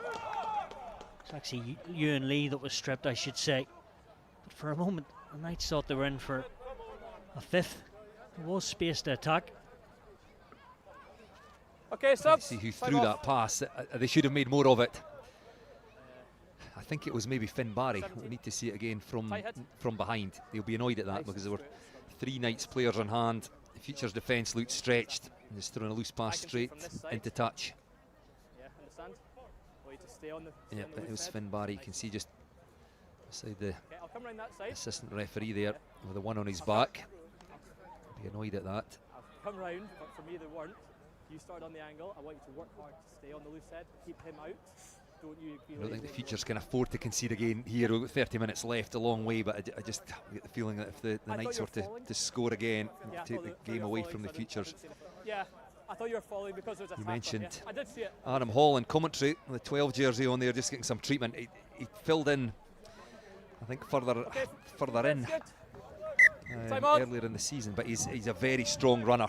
It's actually Ewan Lee that was stripped, I should say. But for a moment, the Knights thought they were in for a fifth. There was space to attack. Okay, subs. See who Time threw off. that pass. They should have made more of it. I think it was maybe Finn Barry. We need to see it again from behind. They'll be annoyed at that because there were 3 Knights players on hand. The Futures defence looked stretched. And just throwing a loose pass straight into touch. Yeah, understand. Way to stay on the. Yeah, but it was Finn Barry. You can see just beside the Okay, I'll come round that side. assistant referee there with the one on his back. Be annoyed at that. I've come round, but for me they weren't. You started on the angle. I want you to work hard to stay on the loose head, keep him out. Don't you be I don't think the lazy. Futures can afford to concede again here. We've got 30 minutes left, a long way, but I just get the feeling that if the I thought Knights you were were falling. to score again, Yeah, I take thought the that- game you were away falling, from the so I didn't Futures. see the- Yeah, I thought you were falling because there was a You flag on, mentioned yeah. I did see it. Adam Hall in commentary, the 12 jersey on there, just getting some treatment. He filled in, I think, further in Good. Time on. earlier in the season, but he's a very strong runner.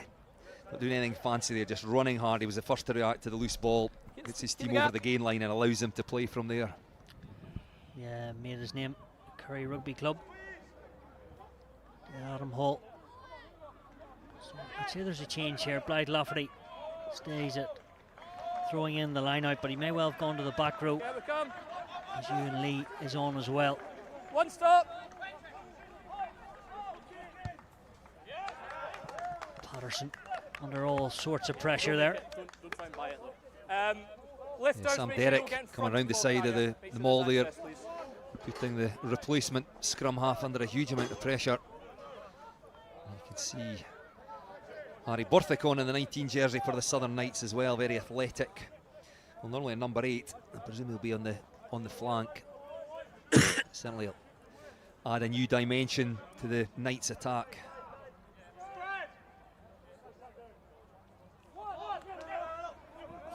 Not doing anything fancy there, just running hard. He was the first to react to the loose ball. Gets his team over the gain line and allows them to play from there. Yeah, made his name Curry Rugby Club. Adam Hall. So I'd say there's a change here. Blythe Lafferty stays at throwing in the line out, but he may well have gone to the back row. Here we come. As Ewan Lee is on as well. One stop. Patterson under all sorts of pressure there. Don't try and buy it though. Lifters, Sam make sure you don't Derrick get in coming front around the of side of the Make sure maul there's there, access, please. putting the replacement scrum half under a huge amount of pressure. You can see Harry Borthwick on in the 19 jersey for the Southern Knights as well, very athletic. Well, normally a number 8, I presume he'll be on the flank. Certainly add a new dimension to the Knights' attack.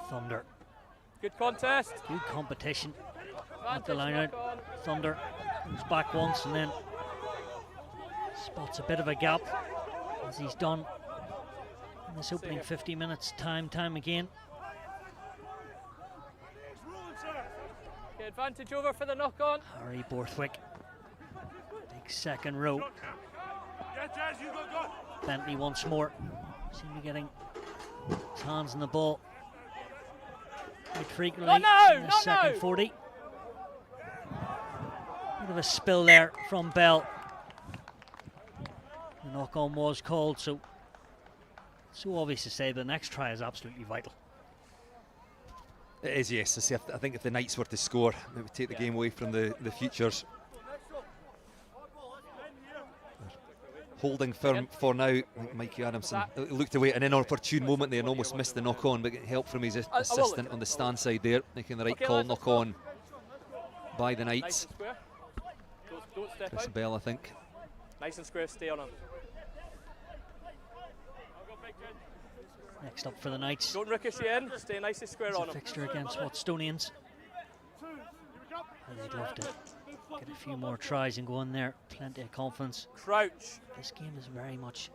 Thunder. Good contest. Good competition at the line out. Thunder comes back once and then spots a bit of a gap, as he's done in this opening 50 minutes time again. Okay, advantage over for the knock-on. Harry Borthwick. Big second row. Bentley once more. Seem to be getting his hands on the ball quite frequently in the second 40. Bit of a spill there from Bell. The knock-on was called, so obvious to say the next try is absolutely vital. It is, yes. I think if the Knights were to score, it would take the game away from the Futures. Holding firm for now. I think Mikey Adamson looked away at an inopportune moment there and almost missed the knock-on, but help from his assistant on the stand side there, making the right call. Knock-on by the Knights. Don't step Chris out. Bell, I think. Nice and square, stay on him. Next up for the Knights, Don't ricochet in, stay nice and square it's on a him. fixture against Watsonians. And they'd love to get a few more tries and go in there. Plenty of confidence. Crouch. This game is very much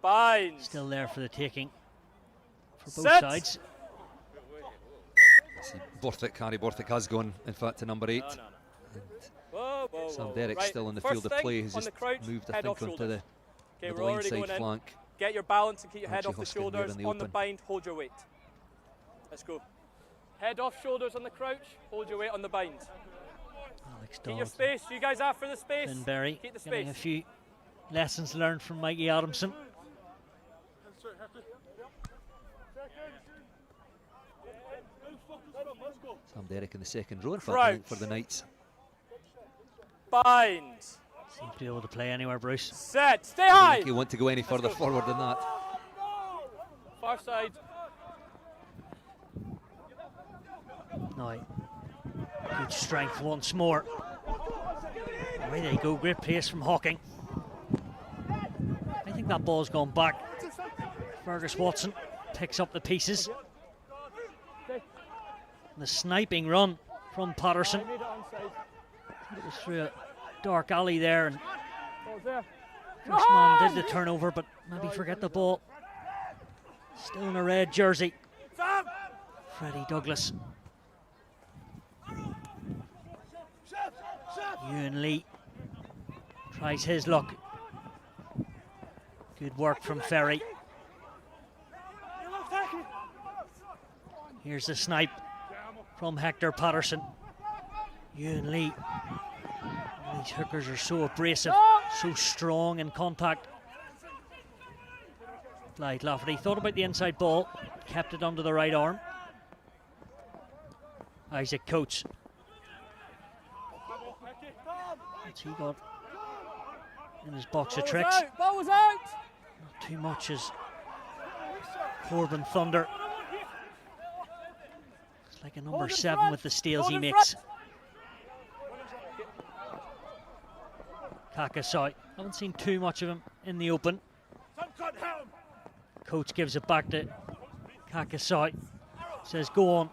Bind. still there for the taking for both Set. sides. See, Harry Borthwick has gone, in fact, to number 8. No. Whoa, whoa, Sam whoa. Derrick's Right, still in the first field of thing, play. He's on just the crouch, moved, I head think, off onto shoulders. the Okay, we're blind already side going in. flank. Get your balance and keep your head Archie off the Hoskin there shoulders. in the On the open. bind, hold your weight. Let's go. Head off shoulders on the crouch, hold your weight on the bind. Alex Keep your Dawes, space, you guys after the space. Finn Berry Keep the getting a space. few lessons learned from Mikey Adamson. Sam Derrick in the second row, in fact, I think, for the Knights. Bind. Seems to be able to play anywhere, Bruce. Set, stay I don't high. think you want to go any further go. forward than that. Far side. Now, good strength once more. Away they go, great pace from Hawking. I think that ball's gone back. Fergus Watson picks up the pieces. The sniping run from Patterson. It was through a dark alley there, and first man did the turnover, but maybe forget the ball. Still in a red jersey. Freddie Douglas. Ewan Lee tries his luck. Good work from Ferry. Here's the snipe from Hector Patterson. Ewan Lee. These hookers are so abrasive, so strong in contact. Blythe Lafferty thought about the inside ball, kept it under the right arm. Isaac Coates. What's he got in his box of tricks? Ball was out. Not too much as Corbin Thunder. It's like a number 7 with the steals he makes. Kakasai. Haven't seen too much of him in the open. Coach gives it back to Kakasai. Says, go on,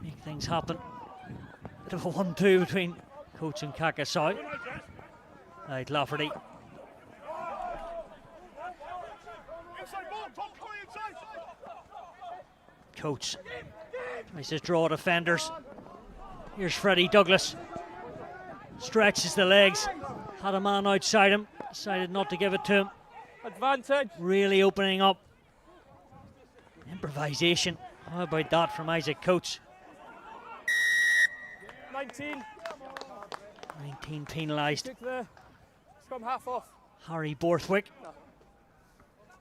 make things happen. Bit of a 1-2 between Coach and Kakasai. Right, Lafferty. Coach tries to draw defenders. Here's Freddie Douglas. Stretches the legs. Had a man outside him. Decided not to give it to him. Advantage. Really opening up. Improvisation. How about that from Isaac Coates? 19. 19 penalised. Took the scrum half off. Harry Borthwick.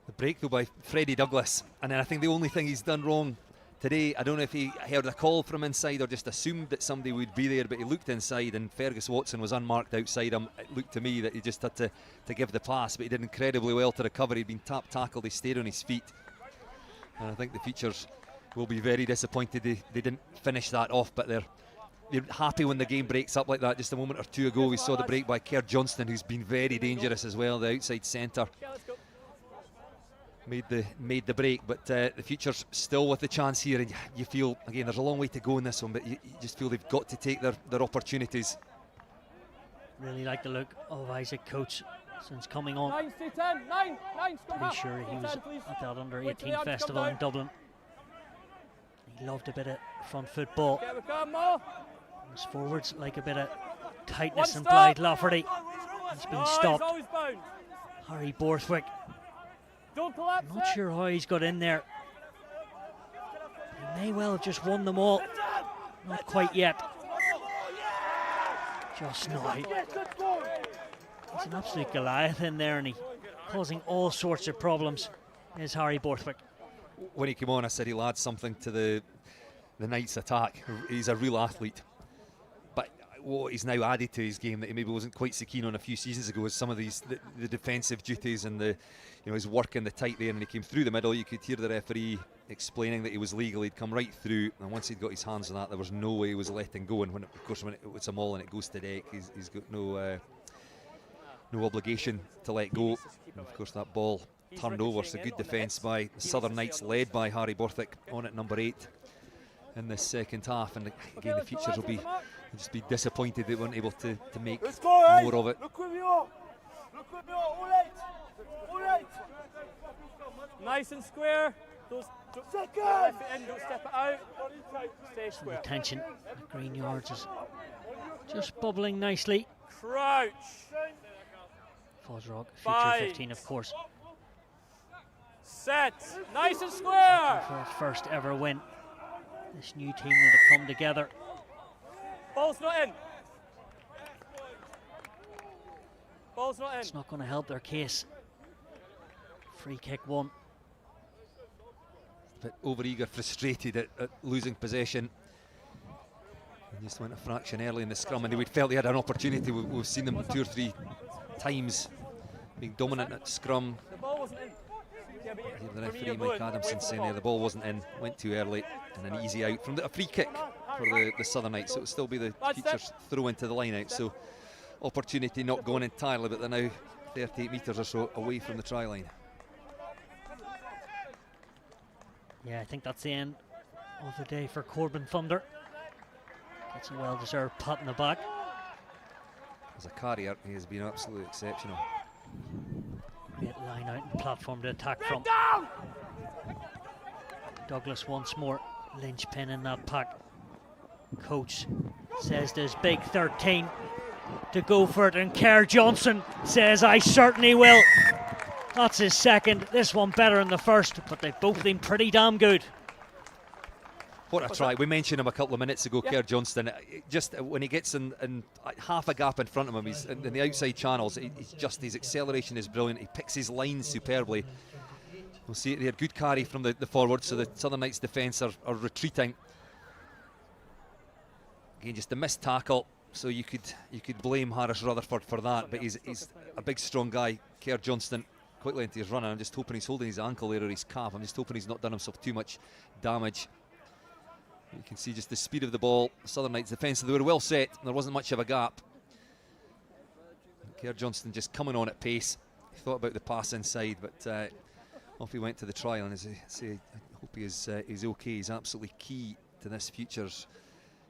The break though by Freddie Douglas, and then I think the only thing he's done wrong today, I don't know if he heard a call from inside or just assumed that somebody would be there, but he looked inside and Fergus Watson was unmarked outside him. It looked to me that he just had to give the pass, but he did incredibly well to recover. He'd been tackled, he stayed on his feet, and I think the Features will be very disappointed they didn't finish that off, but they're happy when the game breaks up like that. Just a moment or two ago we saw the break by Kerr Johnston, who's been very dangerous as well, the outside centre. Made the break, but the Futures still with the chance here, and you feel again there's a long way to go in this one, but you just feel they've got to take their opportunities. Really like the look of Isaac Coates since coming on. 9, stay 10, 9, Pretty sure he was at that under 18 festival in Dublin. He loved a bit of front foot ball. His forwards like a bit of tightness and Blythe Lafferty. He's been stopped. Harry Borthwick. Don't collapse. Not sure how he's got in there. He may well have just won them all. Not quite yet. Just now. He's an absolute Goliath in there, and he's causing all sorts of problems. Is Harry Borthwick. When he came on, I said he'll add something to the Knights' attack. He's a real athlete. But what he's now added to his game that he maybe wasn't quite so keen on a few seasons ago is some of these the defensive duties and his work in the tight there. And he came through the middle. You could hear the referee explaining that he was legal. He'd come right through, and once he'd got his hands on that, there was no way he was letting go. And when it's a maul and it goes to deck, he's got no obligation to let go. And of course, that ball turned over, so good defence by the Southern Knights, led by Harry Borthwick on at number 8 in this second half. And again, the Futures will just be disappointed they weren't able to make more of it. Nice and square. Don't step it in, don't step it out. Stay square. The tension at Greenyards is just bubbling nicely. Crouch. FOSROC, Future 5. 15, of course. Set. Nice and square. For a first ever win. This new team that have come together. Ball's not in. Ball's not in. It's not going to help their case. Free kick one. A bit over-eager, frustrated at losing possession. And just went a fraction early in the scrum, and they felt they had an opportunity. We've seen them 2 or 3 times being dominant at scrum. The ball wasn't in. Yeah, The referee Mike Adamson saying there the ball wasn't in, went too early, and an easy out from a free kick for the Southern Knights. So it'll still be the Futures throw into the line out. So opportunity not gone entirely, but they're now 38 metres or so away from the try line. Yeah, I think that's the end of the day for Corbin Thunder. Gets a well-deserved pat in the back. As a carrier, he has been absolutely exceptional. Great line out and platform to attack from. Douglas once more, linchpin in that pack. Coach says there's big 13 to go for it, and Kerr Johnson says I certainly will. That's his second, this one better than the first, but they've both been pretty damn good. What a try. We mentioned him a couple of minutes ago, Kerr Johnston. Just when he gets in half a gap in front of him, he's in the outside channels, his acceleration is brilliant. He picks his lines superbly. We'll see they had good carry from the forward, so the Southern Knights defence are retreating. Again, just a missed tackle, so you could blame Harris Rutherford for that, but he's a big strong guy, Kerr Johnston. Quickly into his run, and I'm just hoping he's holding his ankle there or his calf. I'm just hoping he's not done himself too much damage. You can see just the speed of the ball. Southern Knights defence, they were well set. There wasn't much of a gap. Kerr Johnston just coming on at pace. He thought about the pass inside, but off he went to the trial. And as I say, I hope he is okay. He's absolutely key to this Futures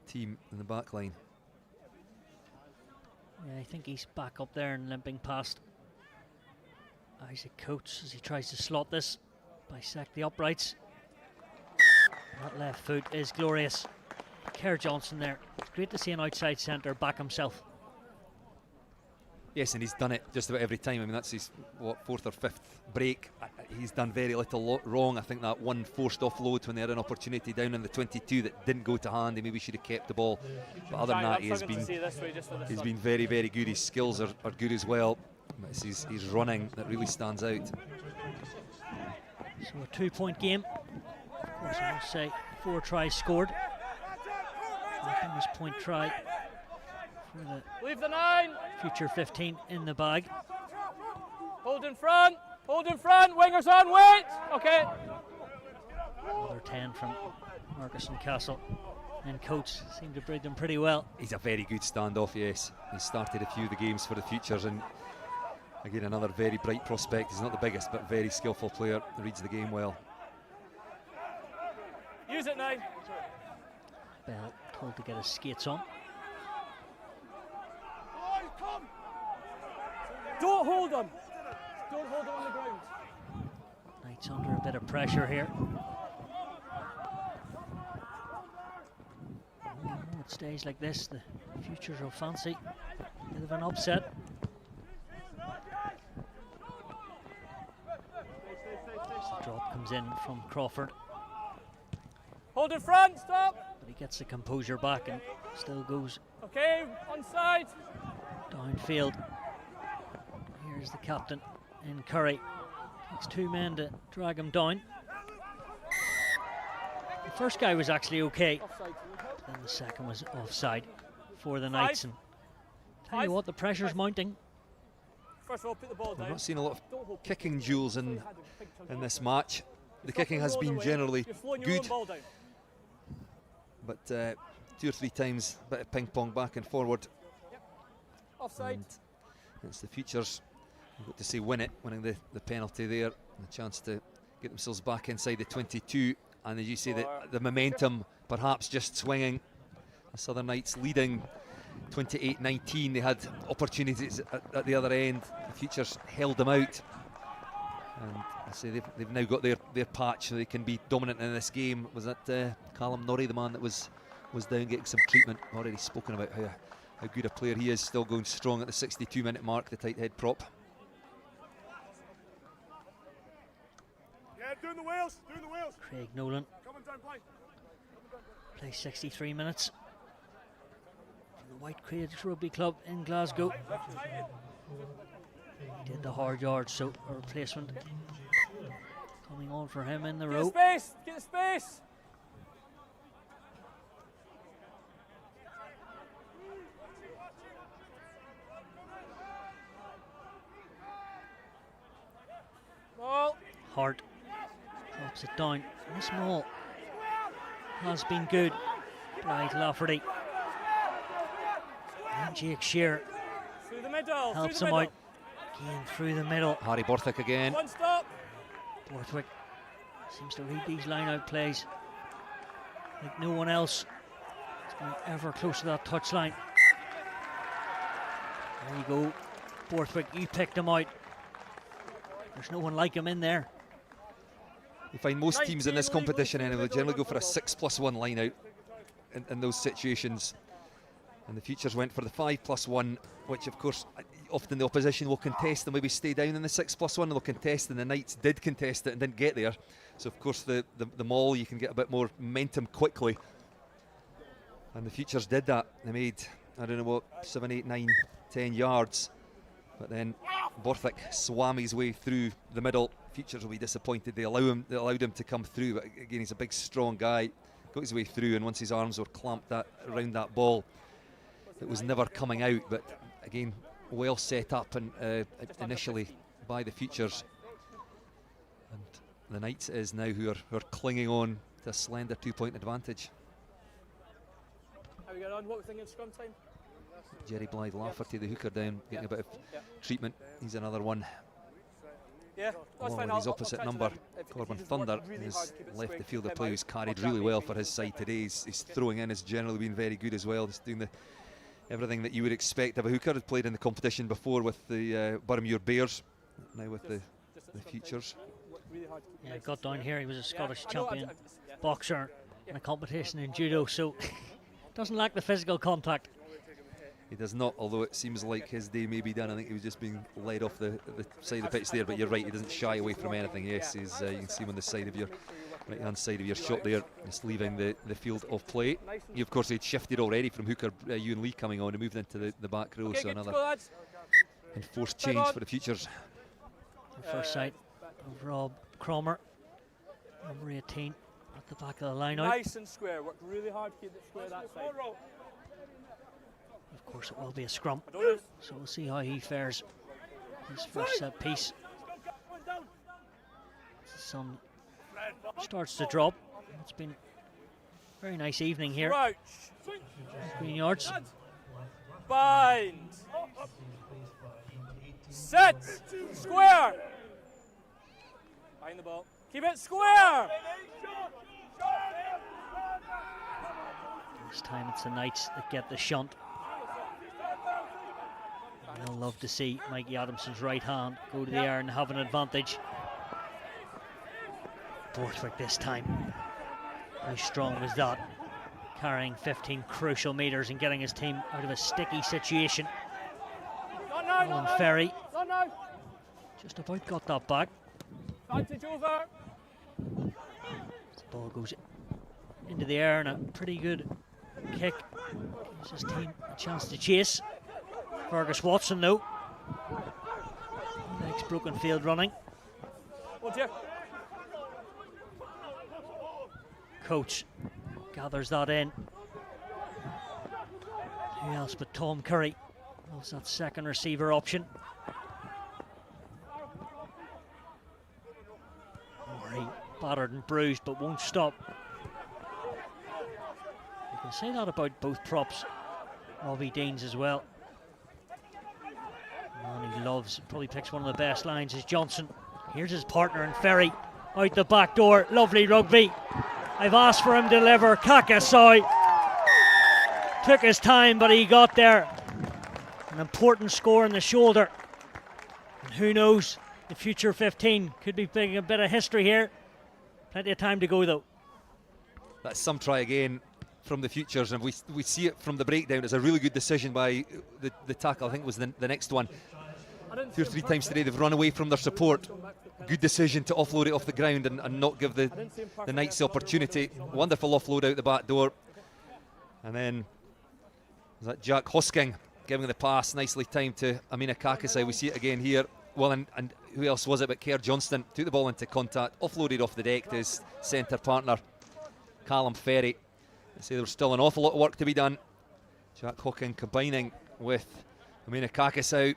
team in the back line. Yeah, I think he's back up there and limping past Isaac Coates as he tries to slot this, bisect the uprights. That left foot is glorious. Kerr Johnson there. It's great to see an outside centre back himself. Yes, and he's done it just about every time. I mean, that's his, what, 4th or 5th break. He's done very little wrong. I think that one forced offload when they had an opportunity down in the 22 that didn't go to hand, he maybe should have kept the ball. But other than that, he's been very, very good. His skills are good as well. It's his running that really stands out. So a 2-point game. Of course, I must say 4 tries scored. This point try for the Leave the 9. future 15 in the bag. Hold in front, wingers on, wait! Okay. Another 10 from Marcus and Castle. And coach seemed to break them pretty well. He's a very good standoff, yes. He started a few of the games for the futures, and again, another very bright prospect. He's not the biggest, but very skillful player. Reads the game well. Use it, 9. Bell told to get his skates on. Don't hold him. Don't hold him on the ground. Knights under a bit of pressure here. It stays like this, the futures will fancy a bit of an upset. The drop comes in from Crawford. Hold in front, stop. But he gets the composure back and still goes Okay, onside. downfield. Here's the captain in Curry. Takes 2 men to drag him down. The first guy was actually okay. Offside. Then the second was offside for the Knights. And tell you what, the pressure's mounting. First of all, put the ball We've down. not seen a lot Don't of hold kicking duels in this match. The kicking has You're been flowing generally You're flowing your own good, ball down. but 2 or 3 times, a bit of ping pong back and forward. Offside. And it's the futures, I've got to say, winning the penalty there, and a chance to get themselves back inside the 22. And as you say, the momentum perhaps just swinging. The Southern Knights leading 28-19. They had opportunities at the other end. The futures held them out. And I say they've now got their patch, so they can be dominant in this game. Was that Callum Norrie, the man that was down getting some treatment? Already spoken about how good a player he is, still going strong at the 62-minute mark, the tight head prop. Yeah, doing the wheels, doing the wheels. Craig Nolan Coming down, play. plays 63 minutes for the White Crags Rugby Club in Glasgow. He did the hard yards, so a replacement coming on for him in the Get row. the space, get the space. Ball. Hart drops it down. This maul has been good. Blythe Lafferty and Jake Shear Through the middle, helps through him the out. middle. Again through the middle. Harry Borthwick again. One stop. Borthwick seems to read these line-out plays like no one else. He's going ever close to that touchline. There you go, Borthwick, you picked him out. There's no one like him in there. You find most teams in this 19, competition leave anyway it, generally go for a middle. 6+1 line out in those situations. And the futures went for the 5+1, which of course often the opposition will contest and maybe stay down in the 6+1, and they'll contest, and the Knights did contest it and didn't get there. So of course the maul, you can get a bit more momentum quickly. And the futures did that. They made, I don't know what, 7, 8, 9, 10 yards. But then Borthwick swam his way through the middle. Futures will be disappointed. They allowed him to come through, but again, he's a big, strong guy. Got his way through, and once his arms were clamped around that ball, it was never coming out. But again, well set up and initially by the futures. And the Knights it is now who are clinging on to a slender 2-point advantage. How we get on? What we thinking scrum time? Jerry Blythe Lafferty, the hooker down, getting a bit of treatment. He's another one. Yeah, that's Along fine. with his I'll opposite try to number, them. If Corbin he's working Thunder, really has hard to keep it left square, the field keep of play, him who's out. carried I'll really try well and for his side today. His throwing in has generally been very good as well. Just doing everything that you would expect of a hooker. Had played in the competition before with the Boroughmuir Bears, now with the futures. work really hard to keep Yeah, nice got and down square. here. He was a Scottish I know, champion yeah. boxer in a competition in judo, so doesn't lack the physical contact. He does not, although it seems like his day may be done. I think he was just being led off the side of the pitch there, but you're right, he doesn't shy away from anything. Yes, he's, you can see him on the side of your right-hand side of your shot there, just leaving the field of play. He, of course, he'd shifted already from hooker Ewan Lee coming on and moved into the back row, so another enforced change for the futures. The first sight of Rob Cromer, number 18, at the back of the line out. Nice and square, worked really hard to keep it square that side. Of course, it will be a scrum, so we'll see how he fares. His first set piece. Sun starts to drop. It's been a very nice evening here. Crouch. Greenyards. Bind. Set. Square. Behind the ball. Keep it square. This time it's the Knights that get the shunt. I'll love to see Mikey Adamson's right hand go to the air and have an advantage. Borthwick this time. How strong was that? Carrying 15 crucial metres and getting his team out of a sticky situation. Alan Ferry just about got that back. Advantage over. The ball goes into the air and a pretty good kick. Gives his team a chance to chase. Fergus Watson though. Next broken field running. Oh dear. Coach gathers that in. Who else but Tom Curry loves that second receiver option. Murray battered and bruised but won't stop. You can say that about both props. Robbie Deans as well. Man he loves, probably picks one of the best lines is Johnson. Here's his partner in Ferry. Out the back door, lovely rugby. I've asked for him to deliver. Kakasai took his time, but he got there. An important score in the shoulder. And who knows, the future 15 could be making a bit of history here. Plenty of time to go though. That's some try again from the futures, and we see it from the breakdown. It's a really good decision by the tackle. I think it was the next one. 2 or 3 times today they've run away from their support. Good decision to offload it off the ground and not give the Knights the opportunity. Wonderful offload out the back door. And then was that Jack Hosking giving the pass nicely timed to Amina Kakasai. We see it again here. Well, and who else was it but Kerr Johnston took the ball into contact, offloaded off the deck to his centre partner Callum Ferry. I say there's still an awful lot of work to be done. Jack Hosking combining with Amina Kakasai.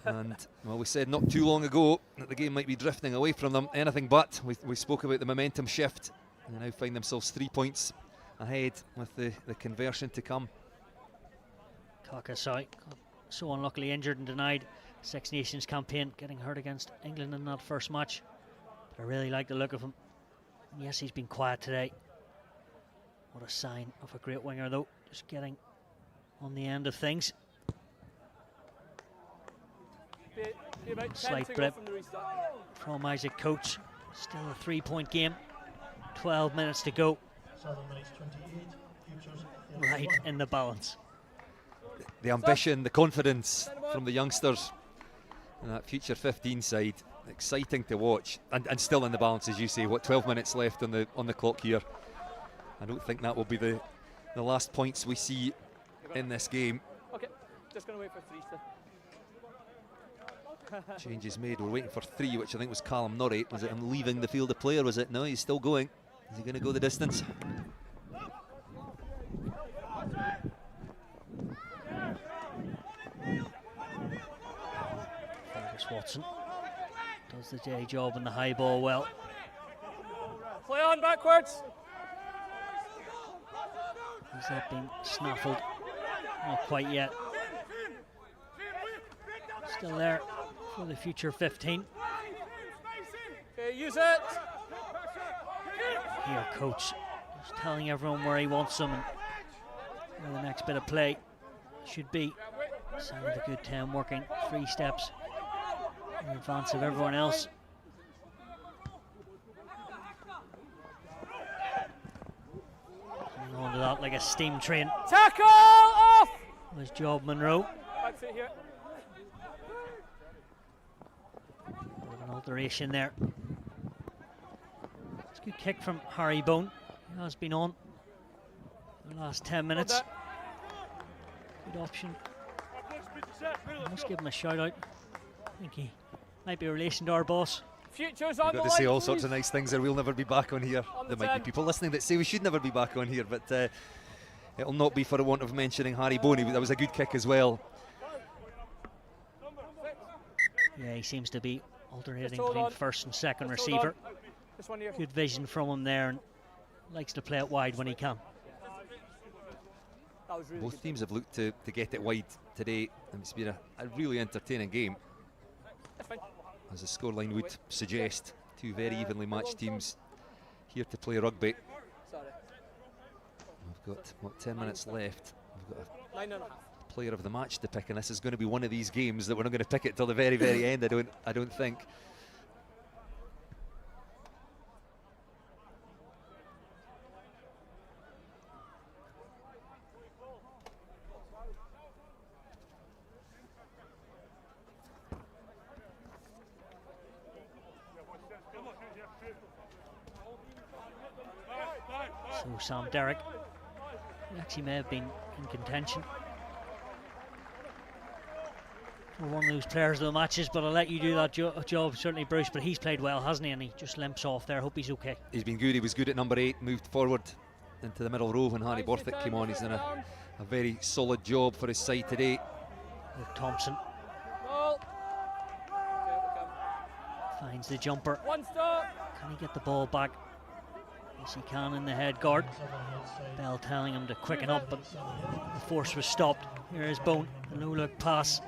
And well, we said not too long ago that the game might be drifting away from them. Anything but. We spoke about the momentum shift, and they now find themselves 3 points ahead with the conversion to come. Kakasai so unluckily injured and denied Six Nations campaign, getting hurt against England in that first match. But I really like the look of him. And yes, he's been quiet today. What a sign of a great winger though, just getting on the end of things. Slight blip from Isaac Coates. Still a 3-point game. 12 minutes to go. Right in the balance. The ambition, the confidence from the youngsters in that future 15 side. Exciting to watch, and still in the balance, as you say. What, 12 minutes left on the clock here. I don't think that will be the last points we see in this game. Okay, just going to wait for 3 still. Changes made. We're waiting for 3, which I think was Callum Norrie. Was it him leaving the field of play, or was it? No, he's still going. Is he going to go the distance? Fergus Watson does the day job in the high ball well. Play on backwards. Has that been snaffled? Not quite yet. Still there for the future 15. Okay, use it. Here, coach just telling everyone where he wants them and where the next bit of play should be. Sign of a good 10 working. 3 steps in advance of everyone else. Hang on to that like a steam train. Tackle off. was Job Monroe. Back foot here. Bit of an alteration there. It's a good kick from Harry Bone. He has been on the last 10 minutes. Good option. I must give him a shout out. I think he might be a relation to our boss. Futures on We've got the to say line, all sorts please. of nice things, or we'll never be back on here. On the There might 10. be people listening that say we should never be back on here, but it'll not be for the want of mentioning Harry Boney. That was a good kick as well. Yeah, he seems to be alternating Just hold between on. first and second Just hold receiver. on. This one here. Good vision from him there, and likes to play it wide when he can. That was really Both good. teams have looked to get it wide today, and it's been a really entertaining game, That's fine. as the scoreline would suggest. Two very evenly matched teams here to play rugby. Sorry. We've got, what, 10 minutes left. We've got a 9.5. player of the match to pick, and this is going to be one of these games that we're not going to pick it till the very, very end. I don't think. So Sam Derrick, he actually may have been in contention for one of those players of the matches, but I'll let you do that job, certainly Bruce, but he's played well, hasn't he? And he just limps off there. Hope he's okay. He's been good. He was good at number 8, moved forward into the middle row when Harry Borthwick came on. He's done a very solid job for his side today. Luke Thompson Ball. finds the jumper. One stop. Can he get the ball back? Yes, he can in the head guard. Bell telling him to quicken up, but the force was stopped. Here is Bone, a no-look pass.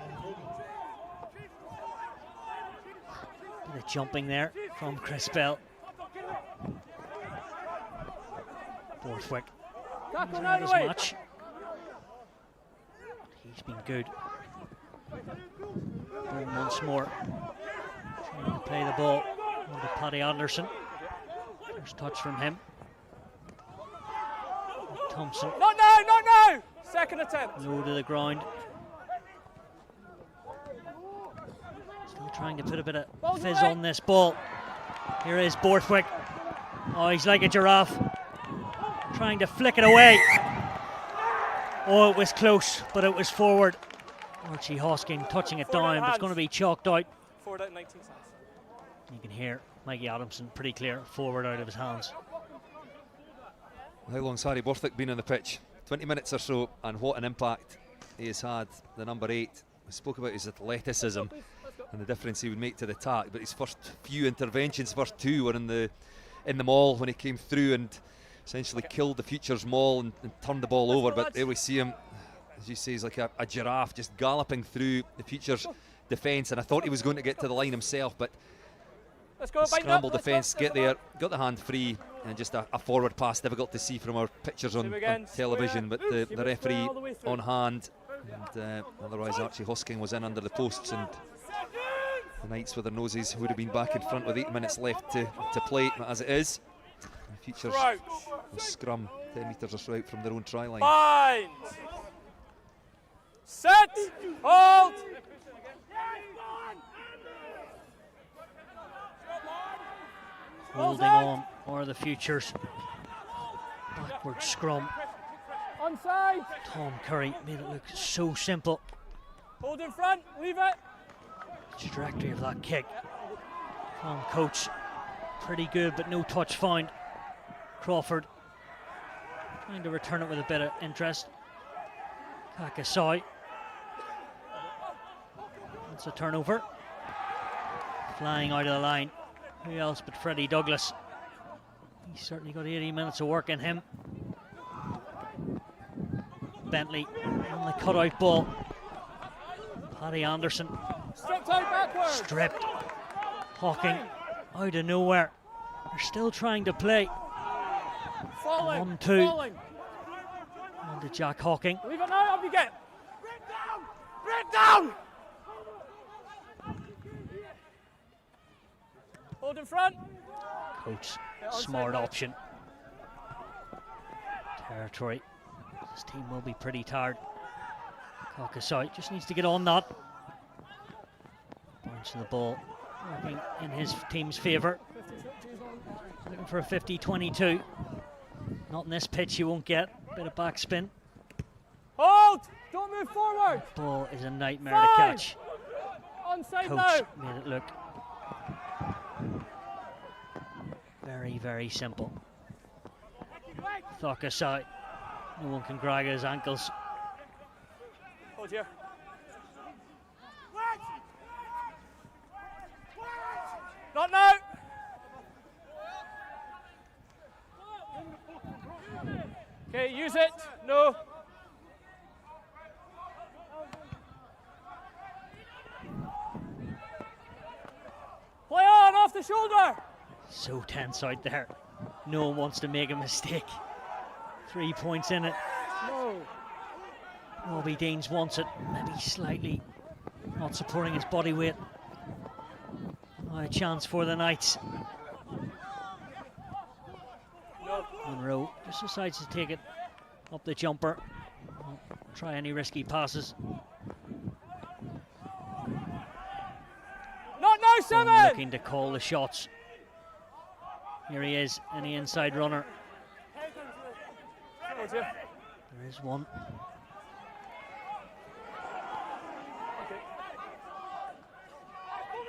Bit of jumping there from Chris Bell. Borthwick, he's Tackle out now his away. match. He's been good. Bone once more, trying to play the ball onto Paddy Anderson. First touch from him. Thompson, Not now, not now. Second attempt. low to the ground. Still trying to put a bit of fizz on this ball. Here is Borthwick. Oh, he's like a giraffe. Trying to flick it away. Oh, it was close, but it was forward. Archie Hosking touching it Forward out down, but it's hands. going to be chalked out. Forward out 19 seconds. You can hear Mikey Adamson pretty clear, forward out of his hands. How long's Harry Borthwick been on the pitch? 20 minutes or so, and what an impact he has had, the number 8. We spoke about his athleticism and the difference he would make to the attack, but his first few interventions, first 2 were in the maul when he came through and essentially killed the Futures maul and turned the ball over. But there we see him, as you say, he's like a giraffe just galloping through the Futures defence, and I thought he was going to get to the line himself, but Let's go. scramble defence, get there, got the hand free, and just a forward pass, difficult to see from our pictures on television, but the referee on hand, and otherwise Archie Hosking was in under the posts, and the Knights with their noses would have been back in front with 8 minutes left to play, but as it is, the Futures will scrum 10 metres or so out from their own try line. Bind. Set. Hold. Holding on are the Futures. Backward scrum. Onside. Tom Curry made it look so simple. Hold in front. Leave it. Trajectory of that kick from Coach. Pretty good, but no touch found. Crawford trying to return it with a bit of interest. Kakasai. That's a turnover. Flying out of the line. Who else but Freddie Douglas? He's certainly got 80 minutes of work in him. Bentley on the cutout ball. Paddy Anderson Stripped out backwards. stripped. Hawking out of nowhere. They're still trying to play. Falling. 1-2. Falling. On to Jack Hawking. Leave it now. Up you get. Break down. Hold in front. Coach, onside smart now. option. Territory. This team will be pretty tired. Okasai just needs to get on that. Bouncing the ball, working in his team's favour. Looking for a 50-22. Not in this pitch, you won't get. Bit of backspin. Hold! Don't move forward! Ball is a nightmare 5. to catch. Onside Coach now! made it look very, very simple. Thokasai. No one can grab his ankles. Hold here. Not now! Okay, use it. No. Play on, off the shoulder. So tense out there. No one wants to make a mistake. 3 points in it. No. Robbie Deans wants it. Maybe slightly not supporting his body weight. A chance for the Knights. Monroe just decides to take it up the jumper. Won't try any risky passes. Not now, 7. Looking to call the shots. Here he is, any inside runner. Hold here. There is one.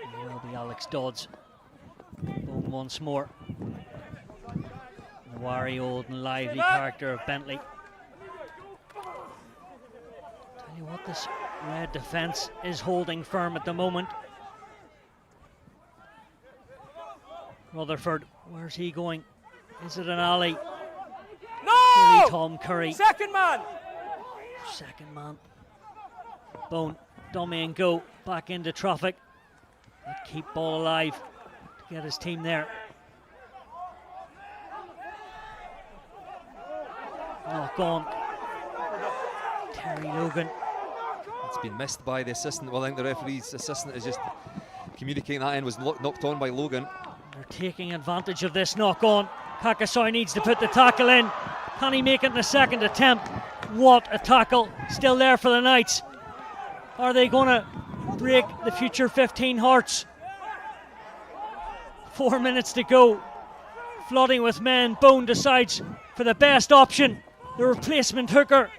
It will be Alex Dodds. Bone once more. The wary old and lively character of Bentley. Tell you what, this red defence is holding firm at the moment. Rutherford, where's he going? Is it an alley? No! Really Tom Curry. Second man. Second man. Bone, dummy and go. Back into traffic. Keep ball alive to get his team there. Knock on. Terry Logan. It's been missed by the assistant. Well, I think the referee's assistant is just communicating that end was knocked on by Logan. They're taking advantage of this knock on. Kakasai needs to put the tackle in. Can he make it in the second attempt? What a tackle. Still there for the Knights. Are they going to break the future 15 hearts? 4 minutes to go. Flooding with men. Bone decides for the best option. The replacement hooker.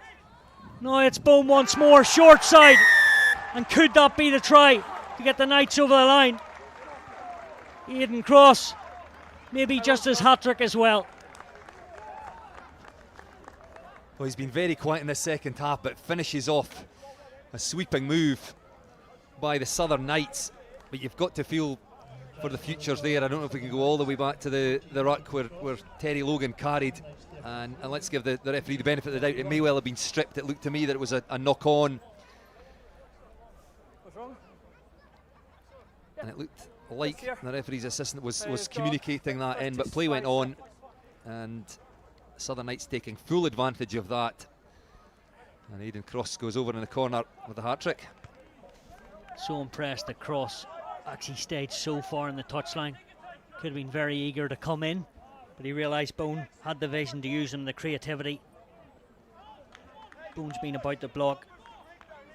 Now it's Bone once more. Short side. And could that be the try to get the Knights over the line? Aidan Cross. Maybe just his hat-trick as well. Well, he's been very quiet in the second half, but finishes off a sweeping move by the Southern Knights. But you've got to feel for the futures there. I don't know if we can go all the way back to the ruck where Terry Logan carried. And let's give the referee the benefit of the doubt. It may well have been stripped. It looked to me that it was a knock-on. What's wrong? And it looked like the referee's assistant was communicating that in, but play went on. And Southern Knights taking full advantage of that. And Aidan Cross goes over in the corner with a hat-trick. So impressed that Cross actually stayed so far in the touchline. Could have been very eager to come in, but he realised Bone had the vision to use him, the creativity. Bone's been about the block,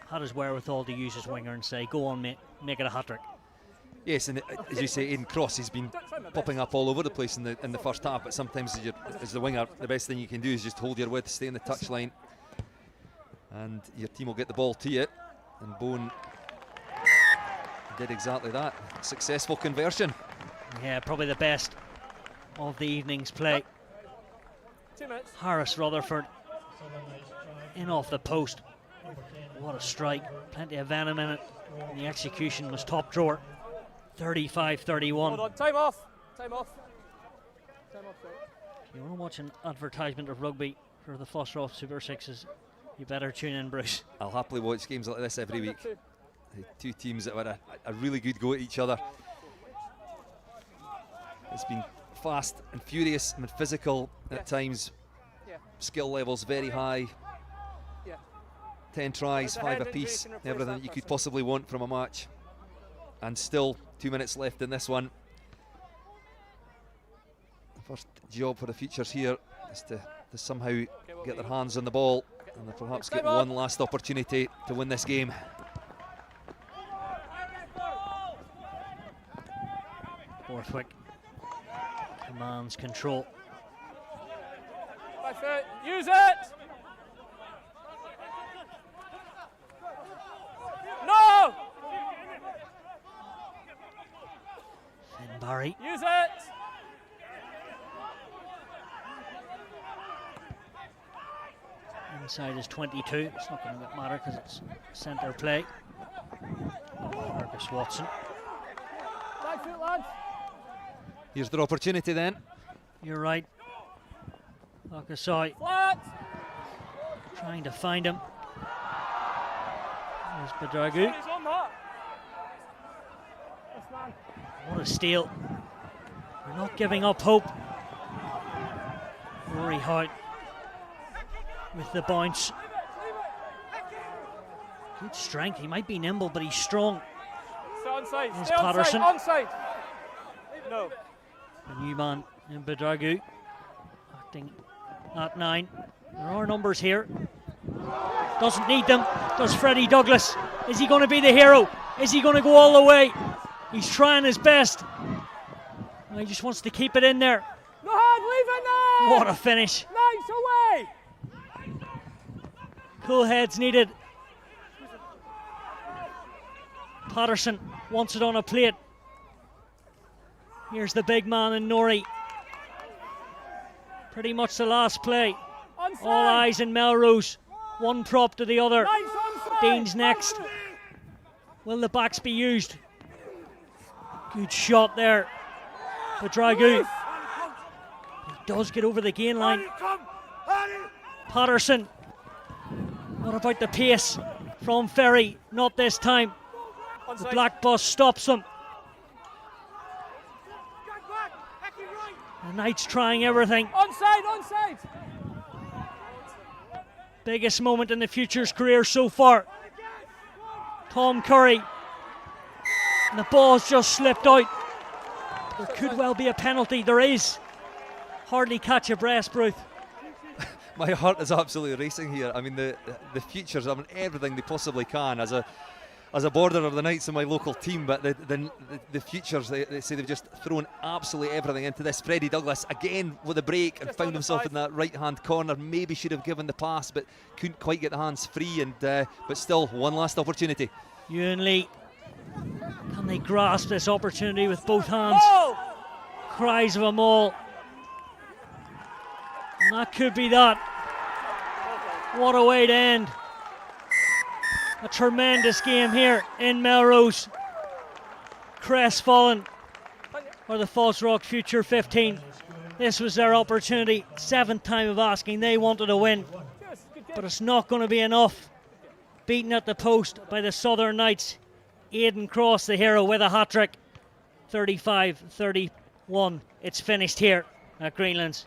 had his wherewithal to use his winger and say, go on mate, make it a hat-trick. Yes, and as you say, Aidan Cross has been popping up all over the place in the first half, but sometimes as the winger, the best thing you can do is just hold your width, stay in the touchline, and your team will get the ball to you. And Bone did exactly that. Successful conversion. Yeah, probably the best of the evening's play. 2 minutes. Harris Rutherford in off the post. What a strike. Plenty of venom in it. And the execution was top drawer. 35-31. Hold on, time off. Time off. Time off, sorry. If you want to watch an advertisement of rugby for the FOSROC Super Sixes, you better tune in, Bruce. I'll happily watch games like this every week. 2. The two teams that had a really good go at each other. It's been fast and furious and physical at times. Yeah. Skill levels very high. Yeah. 10 tries, There's a 5 head injury, apiece. you can replace Everything that that you could person. possibly want from a match. And still 2 minutes left in this one. The first job for the futures here is to somehow get their hands on the ball And they perhaps get one last opportunity to win this game. Borthwick commands control. Back foot, use it! No! Finn Barry. Use it! Inside is 22. It's not going to matter because it's centre play. Marcus Watson. Back foot, lads. Here's their opportunity then. You're right. Akasai Flat! trying to find him. There's Bedragu. He's on that. Yes, man. What a steal. We're not giving up hope. Rory Hout with the bounce. Good strength. He might be nimble, but he's strong. Stay onside. Here's Stay onside. Patterson. Onside. No. The new man in Bedragu acting at 9. There are numbers here. Doesn't need them. Does Freddie Douglas? Is he going to be the hero? Is he going to go all the way? He's trying his best. He just wants to keep it in there. No hand, leave it there! What a finish. Nice, away! Cool heads needed. Patterson wants it on a plate. Here's the big man in Norrie. Pretty much the last play. Onside. All eyes in Melrose. One prop to the other. Nice onside. Dean's next. Will the backs be used? Good shot there. Bedragu. He does get over the gain line. Patterson. What about the pace from Ferry? Not this time. The Onside. black bus stops him. The Knights trying everything. Onside, onside. Biggest moment in the Future's career so far. Tom Curry. And the ball's just slipped out. There could well be a penalty. There is. Hardly catch your breath, Bruce. My heart is absolutely racing here. I mean, the Futures are doing everything they possibly can as a border of the Knights in my local team, but the Futures, they say they've just thrown absolutely everything into this. Freddie Douglas again with a break and Just found on the himself side. in that right-hand corner. Maybe should have given the pass, but couldn't quite get the hands free. And but still, one last opportunity. Ewan Lee. Can they grasp this opportunity with both hands? Oh! Cries of them all. And that could be that. What a way to end. A tremendous game here in Melrose. Crestfallen for the FOSROC Future 15. This was their opportunity. 7th time of asking. They wanted to win. Yes, good game. But it's not going to be enough. Beaten at the post by the Southern Knights. Aidan Cross, the hero, with a hat-trick. 35-31. It's finished here at Greenlands.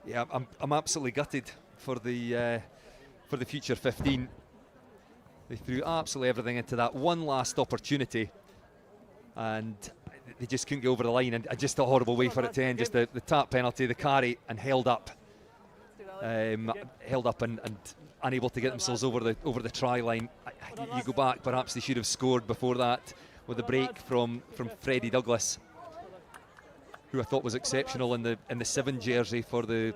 Yeah, I'm absolutely gutted for the Future 15. They threw absolutely everything into that one last opportunity, and they just couldn't get over the line. And just a horrible way for it to end. Just the tap penalty, the carry, and held up and unable to get themselves over the try line. You go back, perhaps they should have scored before that with a break from Freddie Douglas, who I thought was exceptional in the 7 jersey for the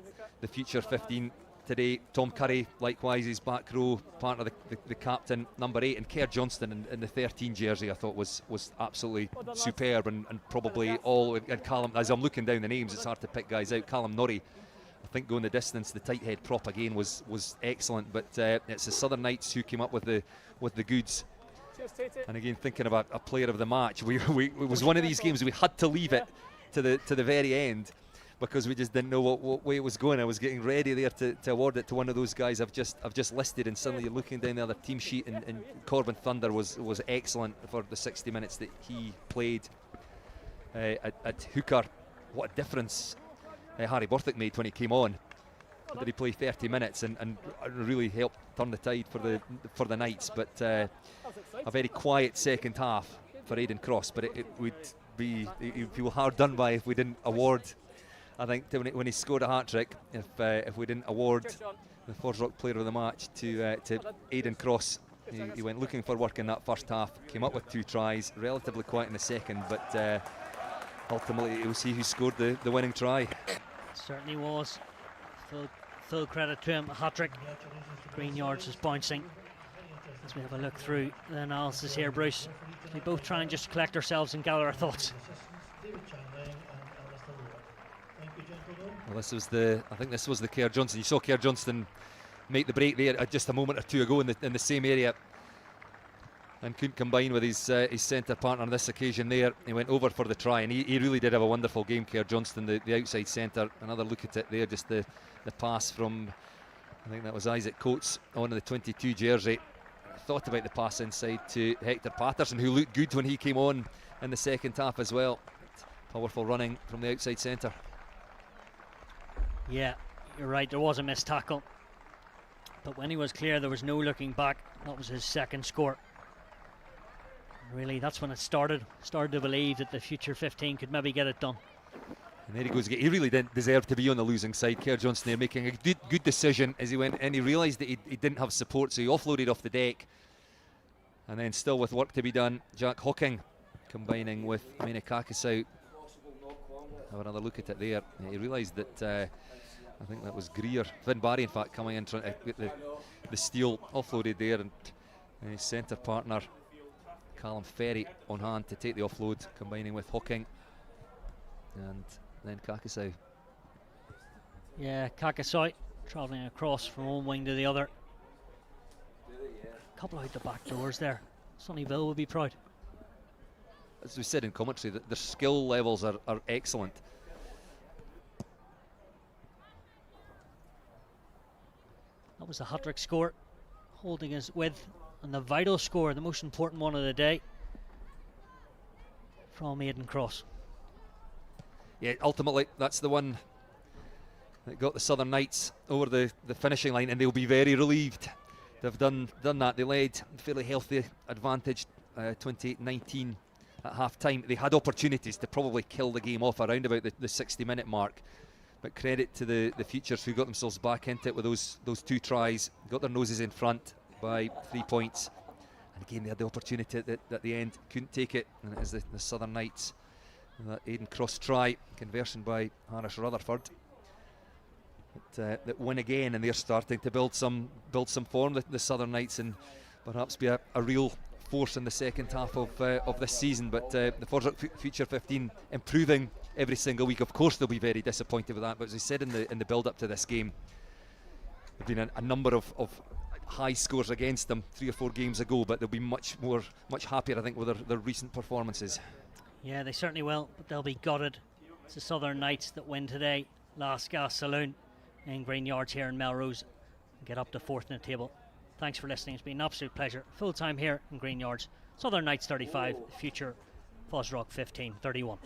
Future 15 today. Tom Curry, likewise, his back row, part of the captain, number 8, and Kerr Johnston in the 13 jersey, I thought was absolutely superb, and probably all. And Callum, as I'm looking down the names, it's hard to pick guys out. Callum Norrie, I think, going the distance. The tight head prop again was excellent, but it's the Southern Knights who came up with the goods. Cheers, Tate. And again, thinking about a player of the match, it was one of these games we had to leave it to the very end because we just didn't know what way it was going. I was getting ready there to award it to one of those guys I've just listed, and suddenly you're looking down the other team sheet, and Corbin Thunder was excellent for the 60 minutes that he played at hooker. What a difference Harry Borthwick made when he came on. Did he play 30 minutes and really helped turn the tide for the Knights? But a very quiet second half for Aidan Cross, but it would he'd feel hard done by if we didn't award. I think when he scored a hat trick, if we didn't award the FOSROC Player of the Match to Aidan Cross. He went looking for work in that first half, came up with 2 tries, relatively quiet in the second, but ultimately it was he who scored the winning try. It certainly was. Full credit to him, a hat-trick. Greenyards is bouncing. As we have a look through the analysis here, Bruce, we both try and just collect ourselves and gather our thoughts. Well, I think this was the Kerr Johnston. You saw Kerr Johnston make the break there just a moment or two ago in the same area, and couldn't combine with his centre partner on this occasion there. He went over for the try, and he really did have a wonderful game, Kerr Johnston, the outside centre. Another look at it there, just the pass from, I think that was Isaac Coates onto the 22 jersey. Thought about the pass inside to Hector Patterson, who looked good when he came on in the second half as well. Powerful running from the outside centre. Yeah, you're right, there was a missed tackle, but when he was clear there was no looking back. That was his second score. Really, that's when it started to believe that the future 15 could maybe get it done. And there he goes again. He really didn't deserve to be on the losing side. Kerr Johnston there making a good decision as he went, and he realised that he didn't have support, so he offloaded off the deck. And then, still with work to be done, Jack Hocking combining with Mene Kakasau. Have another look at it there. He realised that I think that was Greer, Finn Barry in fact, coming in trying to get the steal offloaded there, and his centre partner Callum Ferry on hand to take the offload, combining with Hocking and then Kakasau. Yeah, Kakasau travelling across from one wing to the other. A couple out the back doors there. Sunnyville will be proud. As we said in commentary, their skill levels are excellent. That was the hat-trick score, holding his width, and the vital score, the most important one of the day, from Aidan Cross. Yeah, ultimately that's the one that got the Southern Knights over the finishing line, and they'll be very relieved. They've done that. They led fairly healthy advantage 28-19 at half time. They had opportunities to probably kill the game off around about the 60-minute mark, but credit to the Futures, who got themselves back into it with those 2 tries, got their noses in front by 3 points, and again they had the opportunity at the end, couldn't take it, and it is the Southern Knights. And that Aidan Cross try, conversion by Harris Rutherford, that win again, and they're starting to build some form, the Southern Knights, and perhaps be a real force in the second half of this season. But the FOSROC Future 15 improving every single week. Of course they'll be very disappointed with that, but as I said in the build up to this game, there have been a number of high scores against them 3 or 4 games ago, but they'll be much happier, I think, with their recent performances. Yeah, they certainly will, but they'll be gutted. It's the Southern Knights that win today. Last Gas Saloon in Greenyards here in Melrose, and get up to 4th in the table. Thanks for listening. It's been an absolute pleasure. Full time here in Greenyards. Southern Knights 35, Future FOSROC 15, 31.